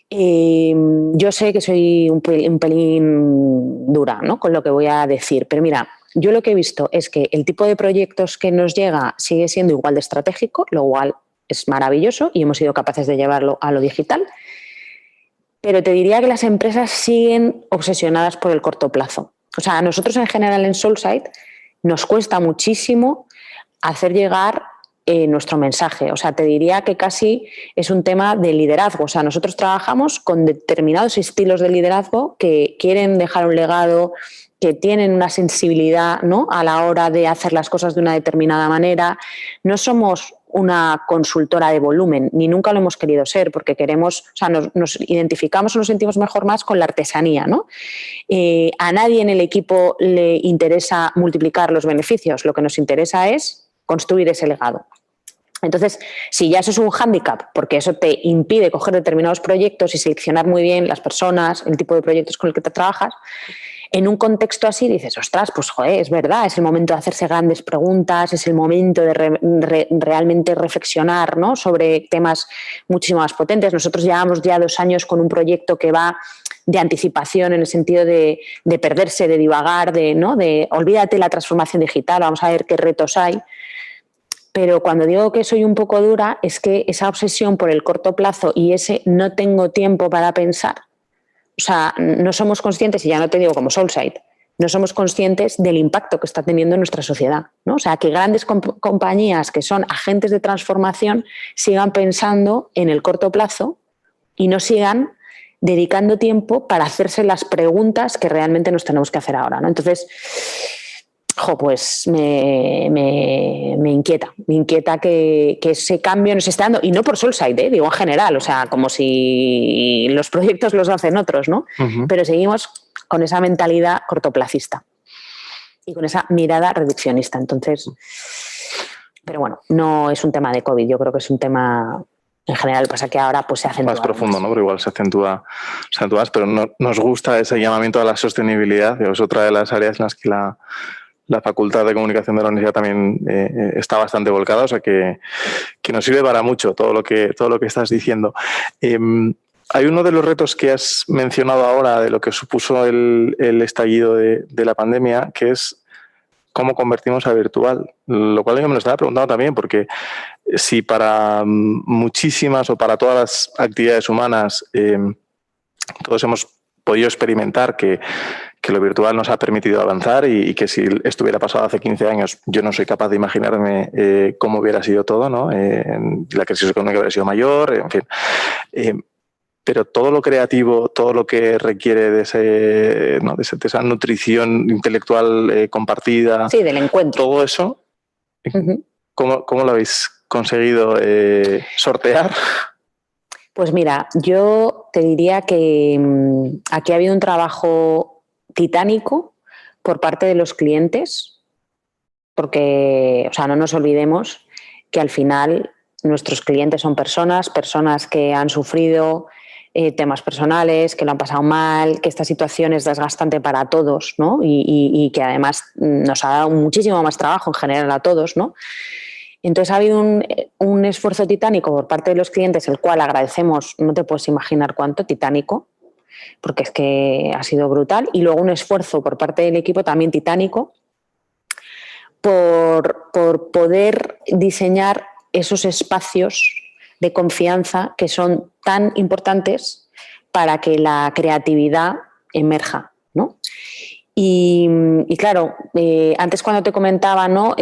yo sé que soy un pelín dura, ¿no?, con lo que voy a decir, pero mira, yo lo que he visto es que el tipo de proyectos que nos llega sigue siendo igual de estratégico, lo cual es maravilloso y hemos sido capaces de llevarlo a lo digital. Pero te diría que las empresas siguen obsesionadas por el corto plazo. O sea, a nosotros en general en Soulside nos cuesta muchísimo hacer llegar nuestro mensaje. O sea, te diría que casi es un tema de liderazgo. O sea, nosotros trabajamos con determinados estilos de liderazgo que quieren dejar un legado, que tienen una sensibilidad, ¿no?, a la hora de hacer las cosas de una determinada manera. No somos una consultora de volumen, ni nunca lo hemos querido ser, porque queremos, o sea, nos identificamos o nos sentimos mejor más con la artesanía, ¿no? A nadie en el equipo le interesa multiplicar los beneficios, lo que nos interesa es construir ese legado. Entonces, si ya eso es un hándicap, porque eso te impide coger determinados proyectos y seleccionar muy bien las personas, el tipo de proyectos con el que te trabajas, en un contexto así dices, ostras, pues joder, es verdad, es el momento de hacerse grandes preguntas, es el momento de realmente reflexionar, ¿no?, sobre temas muchísimo más potentes. Nosotros llevamos ya 2 años con un proyecto que va de anticipación en el sentido de perderse, de divagar, de olvídate la transformación digital, vamos a ver qué retos hay. Pero cuando digo que soy un poco dura es que esa obsesión por el corto plazo y ese no tengo tiempo para pensar, o sea, no somos conscientes, y ya no te digo como Soulside, no somos conscientes del impacto que está teniendo en nuestra sociedad, ¿no? O sea, que grandes compañías que son agentes de transformación sigan pensando en el corto plazo y no sigan dedicando tiempo para hacerse las preguntas que realmente nos tenemos que hacer ahora, ¿no? Entonces, pues me inquieta que ese cambio nos esté dando, y no por Soulside, digo en general, o sea, como si los proyectos los hacen otros, ¿no? Uh-huh. Pero seguimos con esa mentalidad cortoplacista y con esa mirada reduccionista. Entonces, pero bueno, no es un tema de COVID, yo creo que es un tema En general pasa que ahora pues se acentúa más profundo, más. ¿no? Pero igual se acentúa más, pero nos gusta ese llamamiento a la sostenibilidad, que es otra de las áreas en las que la Facultad de Comunicación de la Universidad también está bastante volcada, o sea que nos sirve para mucho todo lo que estás diciendo. Hay uno de los retos que has mencionado ahora de lo que supuso el estallido de la pandemia, que es cómo convertimos a virtual, lo cual yo me lo estaba preguntando también, porque si para muchísimas o para todas las actividades humanas todos hemos podido experimentar que lo virtual nos ha permitido avanzar y que si esto hubiera pasado hace 15 años yo no soy capaz de imaginarme cómo hubiera sido todo, ¿no? La crisis económica hubiera sido mayor, en fin. Pero todo lo creativo, todo lo que requiere de esa nutrición intelectual compartida, sí, del encuentro, todo eso, ¿cómo lo habéis conseguido sortear? Pues mira, yo te diría que aquí ha habido un trabajo titánico por parte de los clientes, porque, o sea, no nos olvidemos que al final nuestros clientes son personas que han sufrido temas personales, que lo han pasado mal, que esta situación es desgastante para todos, ¿no? Y que además nos ha dado muchísimo más trabajo en general a todos, ¿no? Entonces ha habido un esfuerzo titánico por parte de los clientes, el cual agradecemos, no te puedes imaginar cuánto, titánico, porque es que ha sido brutal, y luego un esfuerzo por parte del equipo también titánico por poder diseñar esos espacios de confianza que son tan importantes para que la creatividad emerja, ¿no? Y claro, antes cuando te comentaba, ¿no?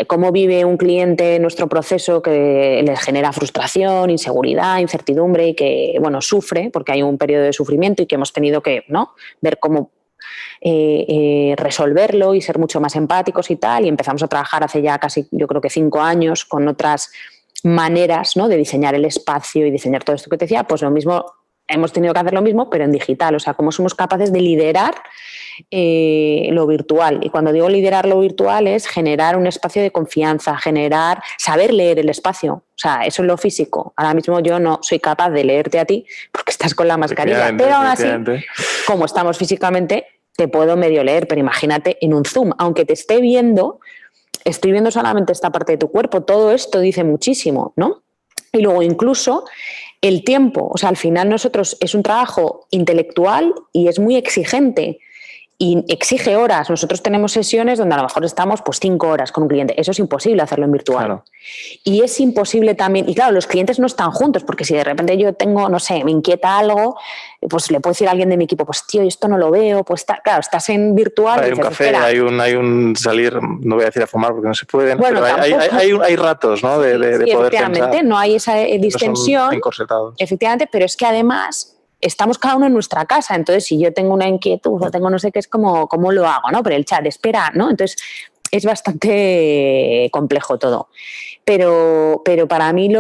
Cómo vive un cliente nuestro proceso, que les genera frustración, inseguridad, incertidumbre y que, bueno, sufre porque hay un periodo de sufrimiento y que hemos tenido que, ¿no?, ver cómo resolverlo y ser mucho más empáticos y tal, y empezamos a trabajar hace ya casi, yo creo que 5 años, con otras maneras, ¿no?, de diseñar el espacio y diseñar todo esto que te decía. Pues lo mismo, hemos tenido que hacer lo mismo, pero en digital, o sea, cómo somos capaces de liderar lo virtual. Y cuando digo liderar lo virtual es generar un espacio de confianza, saber leer el espacio. O sea, eso es lo físico. Ahora mismo yo no soy capaz de leerte a ti porque estás con la mascarilla, pero aún así, como estamos físicamente, te puedo medio leer, pero imagínate en un Zoom, aunque te esté viendo, estoy viendo solamente esta parte de tu cuerpo, todo esto dice muchísimo, ¿no? Y luego incluso el tiempo, o sea, al final nosotros es un trabajo intelectual y es muy exigente y exige horas. Nosotros tenemos sesiones donde a lo mejor estamos pues 5 horas con un cliente. Eso es imposible hacerlo en virtual. Claro. Y es imposible también, y claro, los clientes no están juntos, porque si de repente yo tengo, no sé, me inquieta algo, pues le puedo decir a alguien de mi equipo, pues tío, esto no lo veo, pues claro, estás en virtual. Hay un café, hay un salir, no voy a decir a fumar porque no se puede, bueno, pero hay ratos, ¿no? De poder pensar. No hay esa distensión. No encorsetados. Efectivamente, pero es que además estamos cada uno en nuestra casa, entonces si yo tengo una inquietud o tengo no sé qué, es como ¿cómo lo hago? ¿No? Pero el chat, espera, ¿no? Entonces es bastante complejo todo. Pero para mí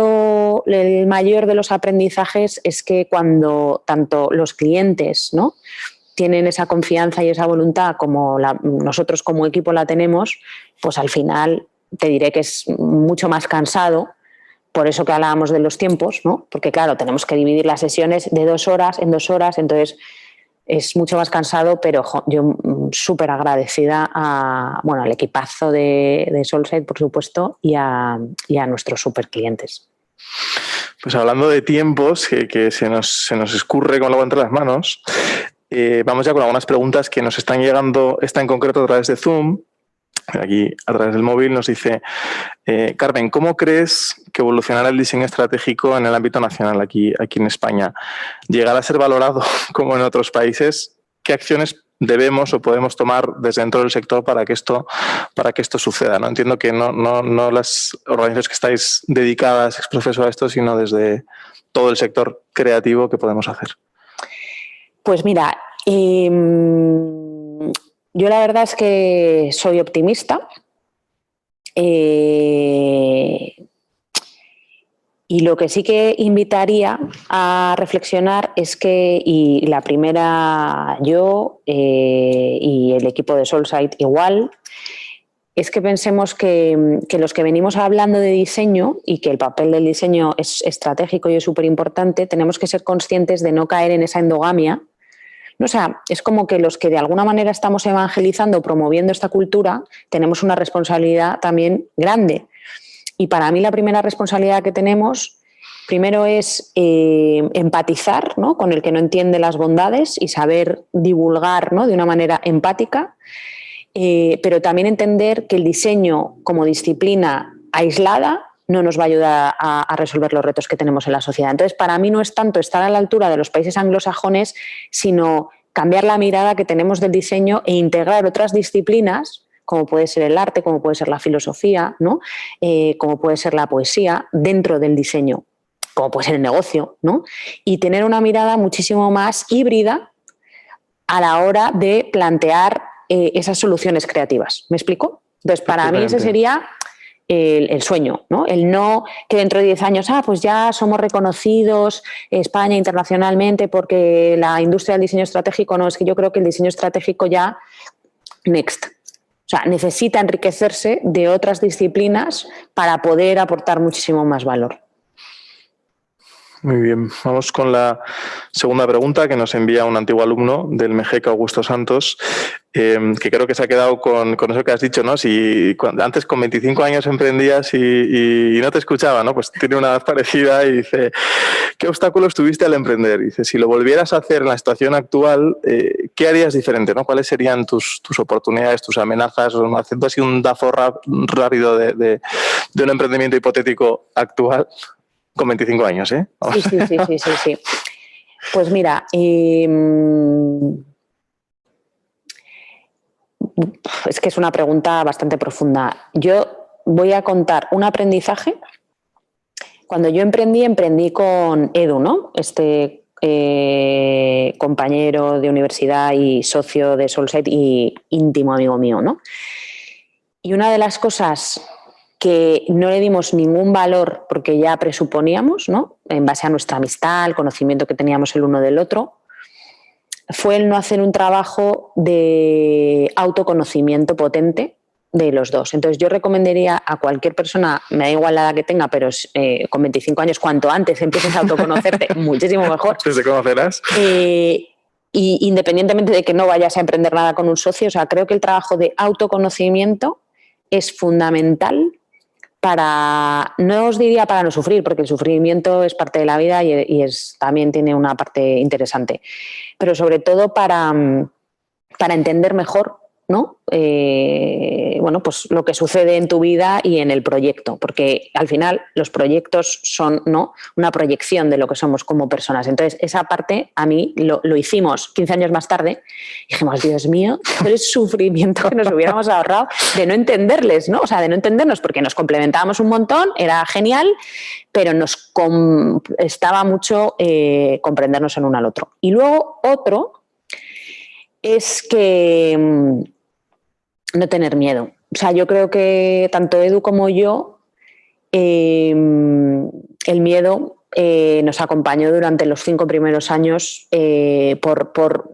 el mayor de los aprendizajes es que cuando tanto los clientes, ¿no?, tienen esa confianza y esa voluntad como nosotros como equipo la tenemos, pues al final te diré que es mucho más cansado. Por eso que hablábamos de los tiempos, ¿no? Porque claro, tenemos que dividir las sesiones de 2 horas en 2 horas, entonces es mucho más cansado, pero yo súper agradecida al equipazo de Solside, por supuesto, y a nuestros súper clientes. Pues hablando de tiempos, que se nos escurre con el agua entre las manos, vamos ya con algunas preguntas que nos están llegando, esta en concreto a través de Zoom. Aquí a través del móvil nos dice Carmen, ¿cómo crees que evolucionará el diseño estratégico en el ámbito nacional aquí en España? ¿Llegará a ser valorado como en otros países? ¿Qué acciones debemos o podemos tomar desde dentro del sector para que esto suceda? ¿No? Entiendo que no las organizaciones que estáis dedicadas ex profeso a esto, sino desde todo el sector creativo que podemos hacer. Pues mira, yo la verdad es que soy optimista y lo que sí que invitaría a reflexionar es que, y la primera yo y el equipo de Solside igual, es que pensemos que los que venimos hablando de diseño y que el papel del diseño es estratégico y es súper importante, tenemos que ser conscientes de no caer en esa endogamia. O sea, es como que los que de alguna manera estamos evangelizando, promoviendo esta cultura, tenemos una responsabilidad también grande. Y para mí la primera responsabilidad que tenemos, primero es empatizar, ¿no?, con el que no entiende las bondades y saber divulgar, ¿no?, de una manera empática. Pero también entender que el diseño como disciplina aislada no nos va a ayudar a resolver los retos que tenemos en la sociedad. Entonces, para mí no es tanto estar a la altura de los países anglosajones, sino cambiar la mirada que tenemos del diseño e integrar otras disciplinas, como puede ser el arte, como puede ser la filosofía, ¿no?, como puede ser la poesía, dentro del diseño, como puede ser el negocio, ¿no?, y tener una mirada muchísimo más híbrida a la hora de plantear esas soluciones creativas. ¿Me explico? Entonces, para mí ese sería el sueño, ¿no? El no que dentro de 10 años, pues ya somos reconocidos España internacionalmente porque la industria del diseño estratégico, no, es que yo creo que el diseño estratégico ya next. O sea, necesita enriquecerse de otras disciplinas para poder aportar muchísimo más valor. Muy bien, vamos con la segunda pregunta que nos envía un antiguo alumno del MEGEC, Augusto Santos, que creo que se ha quedado con eso que has dicho, ¿no? Si antes con 25 años emprendías y no te escuchaba, ¿no? Pues tiene una edad parecida y dice, ¿qué obstáculos tuviste al emprender? Dice, si lo volvieras a hacer en la situación actual, ¿qué harías diferente, ¿no? ¿Cuáles serían tus oportunidades, tus amenazas? Haciendo así un dafo rápido de un emprendimiento hipotético actual. Con 25 años, ¿eh? Sí. Pues mira, es que es una pregunta bastante profunda. Yo voy a contar un aprendizaje. Cuando yo emprendí con Edu, ¿no? Este compañero de universidad y socio de Solset y íntimo amigo mío, ¿no? Y una de las cosas que no le dimos ningún valor porque ya presuponíamos, ¿no?, en base a nuestra amistad, el conocimiento que teníamos el uno del otro, fue el no hacer un trabajo de autoconocimiento potente de los dos. Entonces yo recomendaría a cualquier persona, me da igual la edad que tenga, pero con 25 años, cuanto antes empieces a autoconocerte, muchísimo mejor. Antes de conocerás. Y independientemente de que no vayas a emprender nada con un socio, o sea, creo que el trabajo de autoconocimiento es fundamental para, no os diría para no sufrir, porque el sufrimiento es parte de la vida y también tiene una parte interesante, pero sobre todo para entender mejor, ¿no? Bueno, pues lo que sucede en tu vida y en el proyecto, porque al final los proyectos son, ¿no?, una proyección de lo que somos como personas. Entonces, esa parte a mí lo hicimos 15 años más tarde y dijimos, Dios mío, el sufrimiento que nos hubiéramos ahorrado de no entenderles, ¿no? O sea, de no entendernos, porque nos complementábamos un montón, era genial, pero nos estaba mucho comprendernos en uno al otro. Y luego otro es que no tener miedo. O sea, yo creo que tanto Edu como yo, el miedo nos acompañó durante los 5 primeros años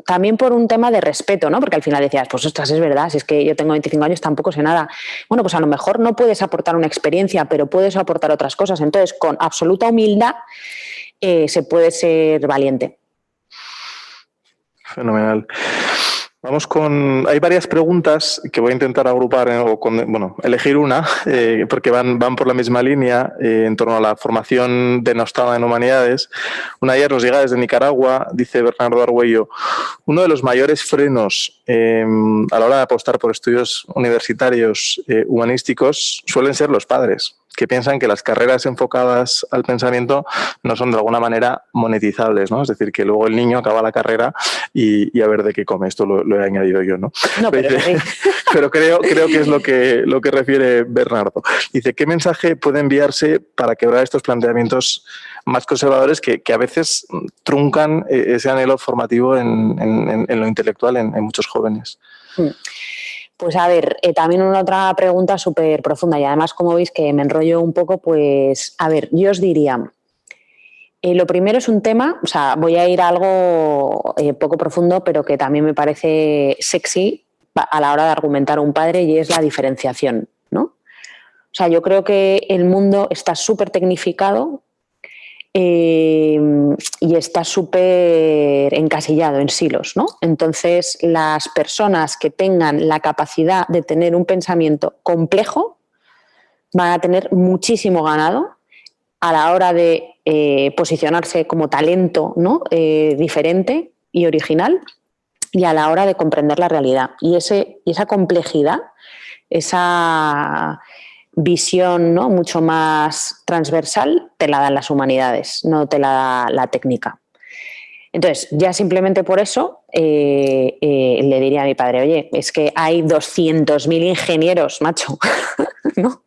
también por un tema de respeto, ¿no? Porque al final decías, pues ostras, es verdad, si es que yo tengo 25 años tampoco sé nada. Bueno, pues a lo mejor no puedes aportar una experiencia, pero puedes aportar otras cosas. Entonces, con absoluta humildad se puede ser valiente. Fenomenal. Vamos con... Hay varias preguntas que voy a intentar agrupar elegir una, porque van por la misma línea en torno a la formación denostada en humanidades. Una de ellas nos llega desde Nicaragua, dice Bernardo Argüello, uno de los mayores frenos a la hora de apostar por estudios universitarios humanísticos suelen ser los padres, que piensan que las carreras enfocadas al pensamiento no son de alguna manera monetizables, ¿no? Es decir, que luego el niño acaba la carrera y a ver de qué come. Esto lo he añadido yo, ¿no? No, pero creo que es lo que refiere Bernardo. Dice, ¿qué mensaje puede enviarse para quebrar estos planteamientos más conservadores que a veces truncan ese anhelo formativo en lo intelectual en muchos jóvenes? Pues a ver, también una otra pregunta súper profunda y además, como veis que me enrollo un poco, pues a ver, yo os diría, lo primero es un tema, o sea, voy a ir a algo poco profundo, pero que también me parece sexy a la hora de argumentar a un padre y es la diferenciación, ¿no? O sea, yo creo que el mundo está súper tecnificado y está súper encasillado en silos, ¿no? Entonces, las personas que tengan la capacidad de tener un pensamiento complejo van a tener muchísimo ganado a la hora de posicionarse como talento, ¿no? Diferente y original, y a la hora de comprender la realidad. Y esa complejidad, esa visión, ¿no?, mucho más transversal, te la dan las humanidades, no te la da la técnica. Entonces, ya simplemente por eso le diría a mi padre, oye, es que hay 200.000 ingenieros, macho, ¿no?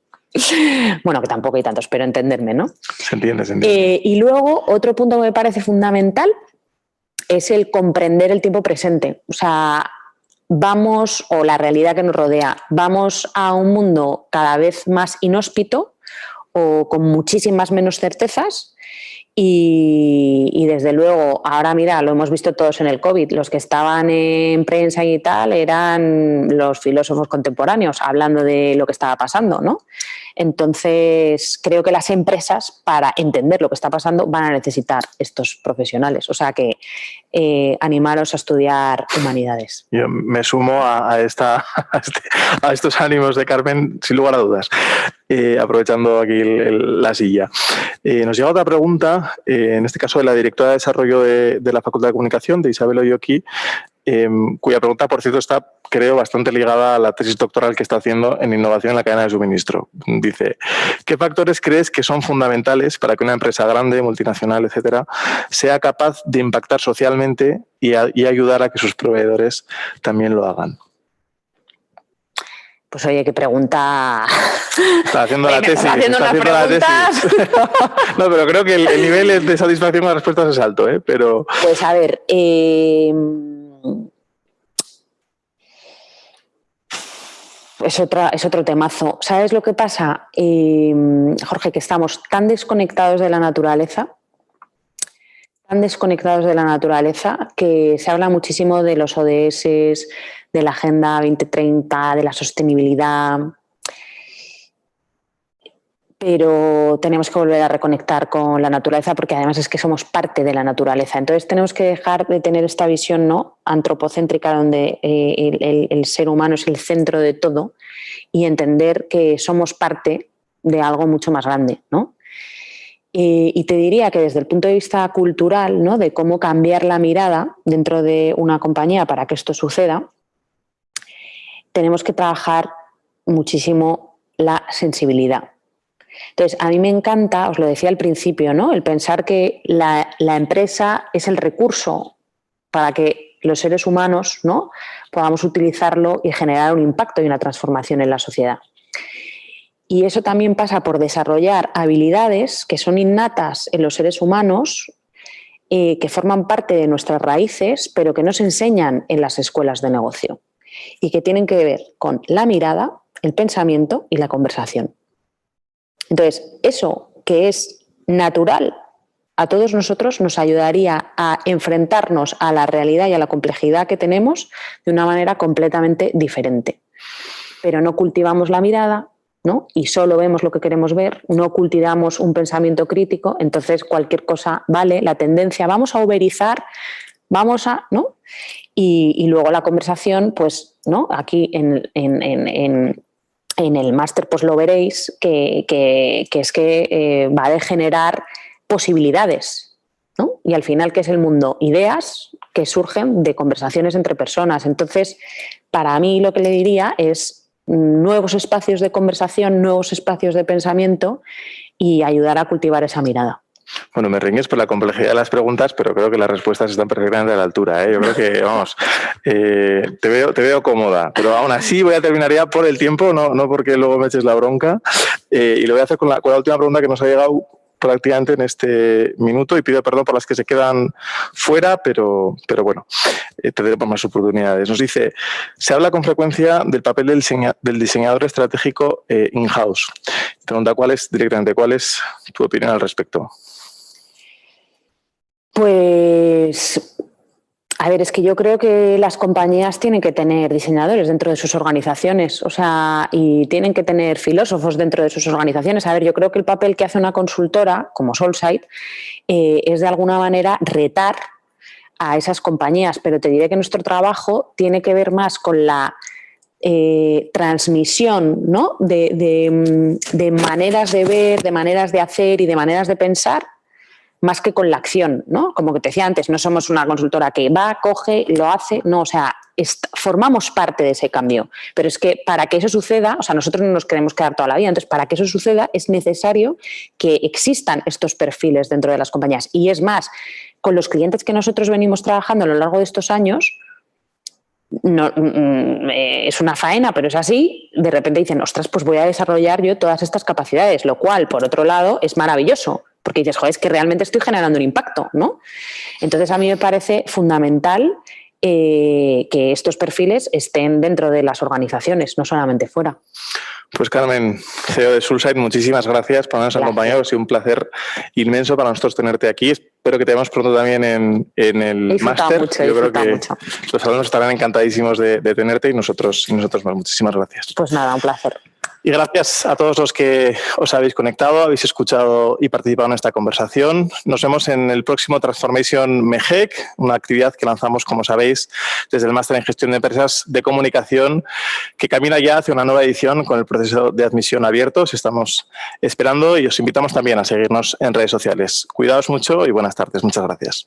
Bueno, que tampoco hay tantos, pero entenderme, ¿no? Se entiende, se entiende. Y luego, otro punto que me parece fundamental es el comprender el tiempo presente. O sea, vamos, o la realidad que nos rodea, vamos a un mundo cada vez más inhóspito o con muchísimas menos certezas y desde luego, ahora mira, lo hemos visto todos en el COVID, los que estaban en prensa y tal eran los filósofos contemporáneos hablando de lo que estaba pasando, ¿no? Entonces, creo que las empresas, para entender lo que está pasando, van a necesitar estos profesionales. O sea que animaros a estudiar humanidades. Yo me sumo a estos ánimos de Carmen, sin lugar a dudas, aprovechando aquí la silla. Nos llega otra pregunta, en este caso de la directora de Desarrollo de la Facultad de Comunicación, de Isabel Oyoki, cuya pregunta, por cierto, está, creo, bastante ligada a la tesis doctoral que está haciendo en innovación en la cadena de suministro. Dice, ¿qué factores crees que son fundamentales para que una empresa grande, multinacional, etcétera, sea capaz de impactar socialmente y ayudar a que sus proveedores también lo hagan? Pues oye, qué pregunta. Está haciendo la tesis. Está haciendo la tesis. No, pero creo que el nivel de satisfacción con las respuestas es alto, ¿eh? Pero... Pues a ver, es otro temazo. ¿Sabes lo que pasa, Jorge? Que estamos tan desconectados de la naturaleza, que se habla muchísimo de los ODS, de la Agenda 2030, de la sostenibilidad, pero tenemos que volver a reconectar con la naturaleza porque además es que somos parte de la naturaleza. Entonces tenemos que dejar de tener esta visión, ¿no?, antropocéntrica, donde el ser humano es el centro de todo, y entender que somos parte de algo mucho más grande, ¿no? Y te diría que desde el punto de vista cultural, ¿no?, de cómo cambiar la mirada dentro de una compañía para que esto suceda, tenemos que trabajar muchísimo la sensibilidad. Entonces, a mí me encanta, os lo decía al principio, ¿no?, el pensar que la empresa es el recurso para que los seres humanos, ¿no?, podamos utilizarlo y generar un impacto y una transformación en la sociedad. Y eso también pasa por desarrollar habilidades que son innatas en los seres humanos, que forman parte de nuestras raíces, pero que no se enseñan en las escuelas de negocio y que tienen que ver con la mirada, el pensamiento y la conversación. Entonces, eso que es natural a todos nosotros nos ayudaría a enfrentarnos a la realidad y a la complejidad que tenemos de una manera completamente diferente. Pero no cultivamos la mirada, ¿no?, y solo vemos lo que queremos ver, no cultivamos un pensamiento crítico, entonces cualquier cosa vale, la tendencia, vamos a uberizar, vamos a, ¿no? Y luego la conversación, pues, ¿no?, aquí en el máster pues lo veréis, que es que va a generar posibilidades, ¿no? Y al final, ¿qué es el mundo? Ideas que surgen de conversaciones entre personas. Entonces, para mí lo que le diría es nuevos espacios de conversación, nuevos espacios de pensamiento y ayudar a cultivar esa mirada. Bueno, me riñes por la complejidad de las preguntas, pero creo que las respuestas están perfectamente a la altura, ¿eh? Yo creo que, vamos, te veo cómoda, pero aún así voy a terminar ya por el tiempo, no porque luego me eches la bronca, y lo voy a hacer con la última pregunta que nos ha llegado prácticamente en este minuto, y pido perdón por las que se quedan fuera, pero bueno, tendremos más oportunidades. Nos dice, se habla con frecuencia del papel del diseñador estratégico in-house. Pregunta, ¿cuál es tu opinión al respecto? Pues, A ver, es que yo creo que las compañías tienen que tener diseñadores dentro de sus organizaciones, o sea, y tienen que tener filósofos dentro de sus organizaciones. A ver, yo creo que el papel que hace una consultora como Soulside es de alguna manera retar a esas compañías, pero te diré que nuestro trabajo tiene que ver más con la transmisión, ¿no? de maneras de ver, de maneras de hacer y de maneras de pensar, más que con la acción, ¿no? Como que te decía antes, no somos una consultora que va, coge, lo hace, no, o sea, formamos parte de ese cambio. Pero es que para que eso suceda, o sea, nosotros no nos queremos quedar toda la vida, entonces para que eso suceda es necesario que existan estos perfiles dentro de las compañías. Y es más, con los clientes que nosotros venimos trabajando a lo largo de estos años, no, es una faena, pero es así, de repente dicen, ostras, pues voy a desarrollar yo todas estas capacidades, lo cual, por otro lado, es maravilloso, porque dices, joder, es que realmente estoy generando un impacto, ¿no? Entonces, a mí me parece fundamental que estos perfiles estén dentro de las organizaciones, no solamente fuera. Pues Carmen, CEO de Soulside, muchísimas gracias por habernos acompañado. Ha sido un placer inmenso para nosotros tenerte aquí. Espero que te veamos pronto también en el máster. Yo creo que los alumnos estarán encantadísimos de tenerte y nosotros más. Muchísimas gracias. Pues nada, un placer. Y gracias a todos los que os habéis conectado, habéis escuchado y participado en esta conversación. Nos vemos en el próximo Transformation MEGEC, una actividad que lanzamos, como sabéis, desde el Máster en Gestión de Empresas de Comunicación, que camina ya hacia una nueva edición con el proceso de admisión abierto. Os estamos esperando y os invitamos también a seguirnos en redes sociales. Cuidaos mucho y buenas tardes. Muchas gracias.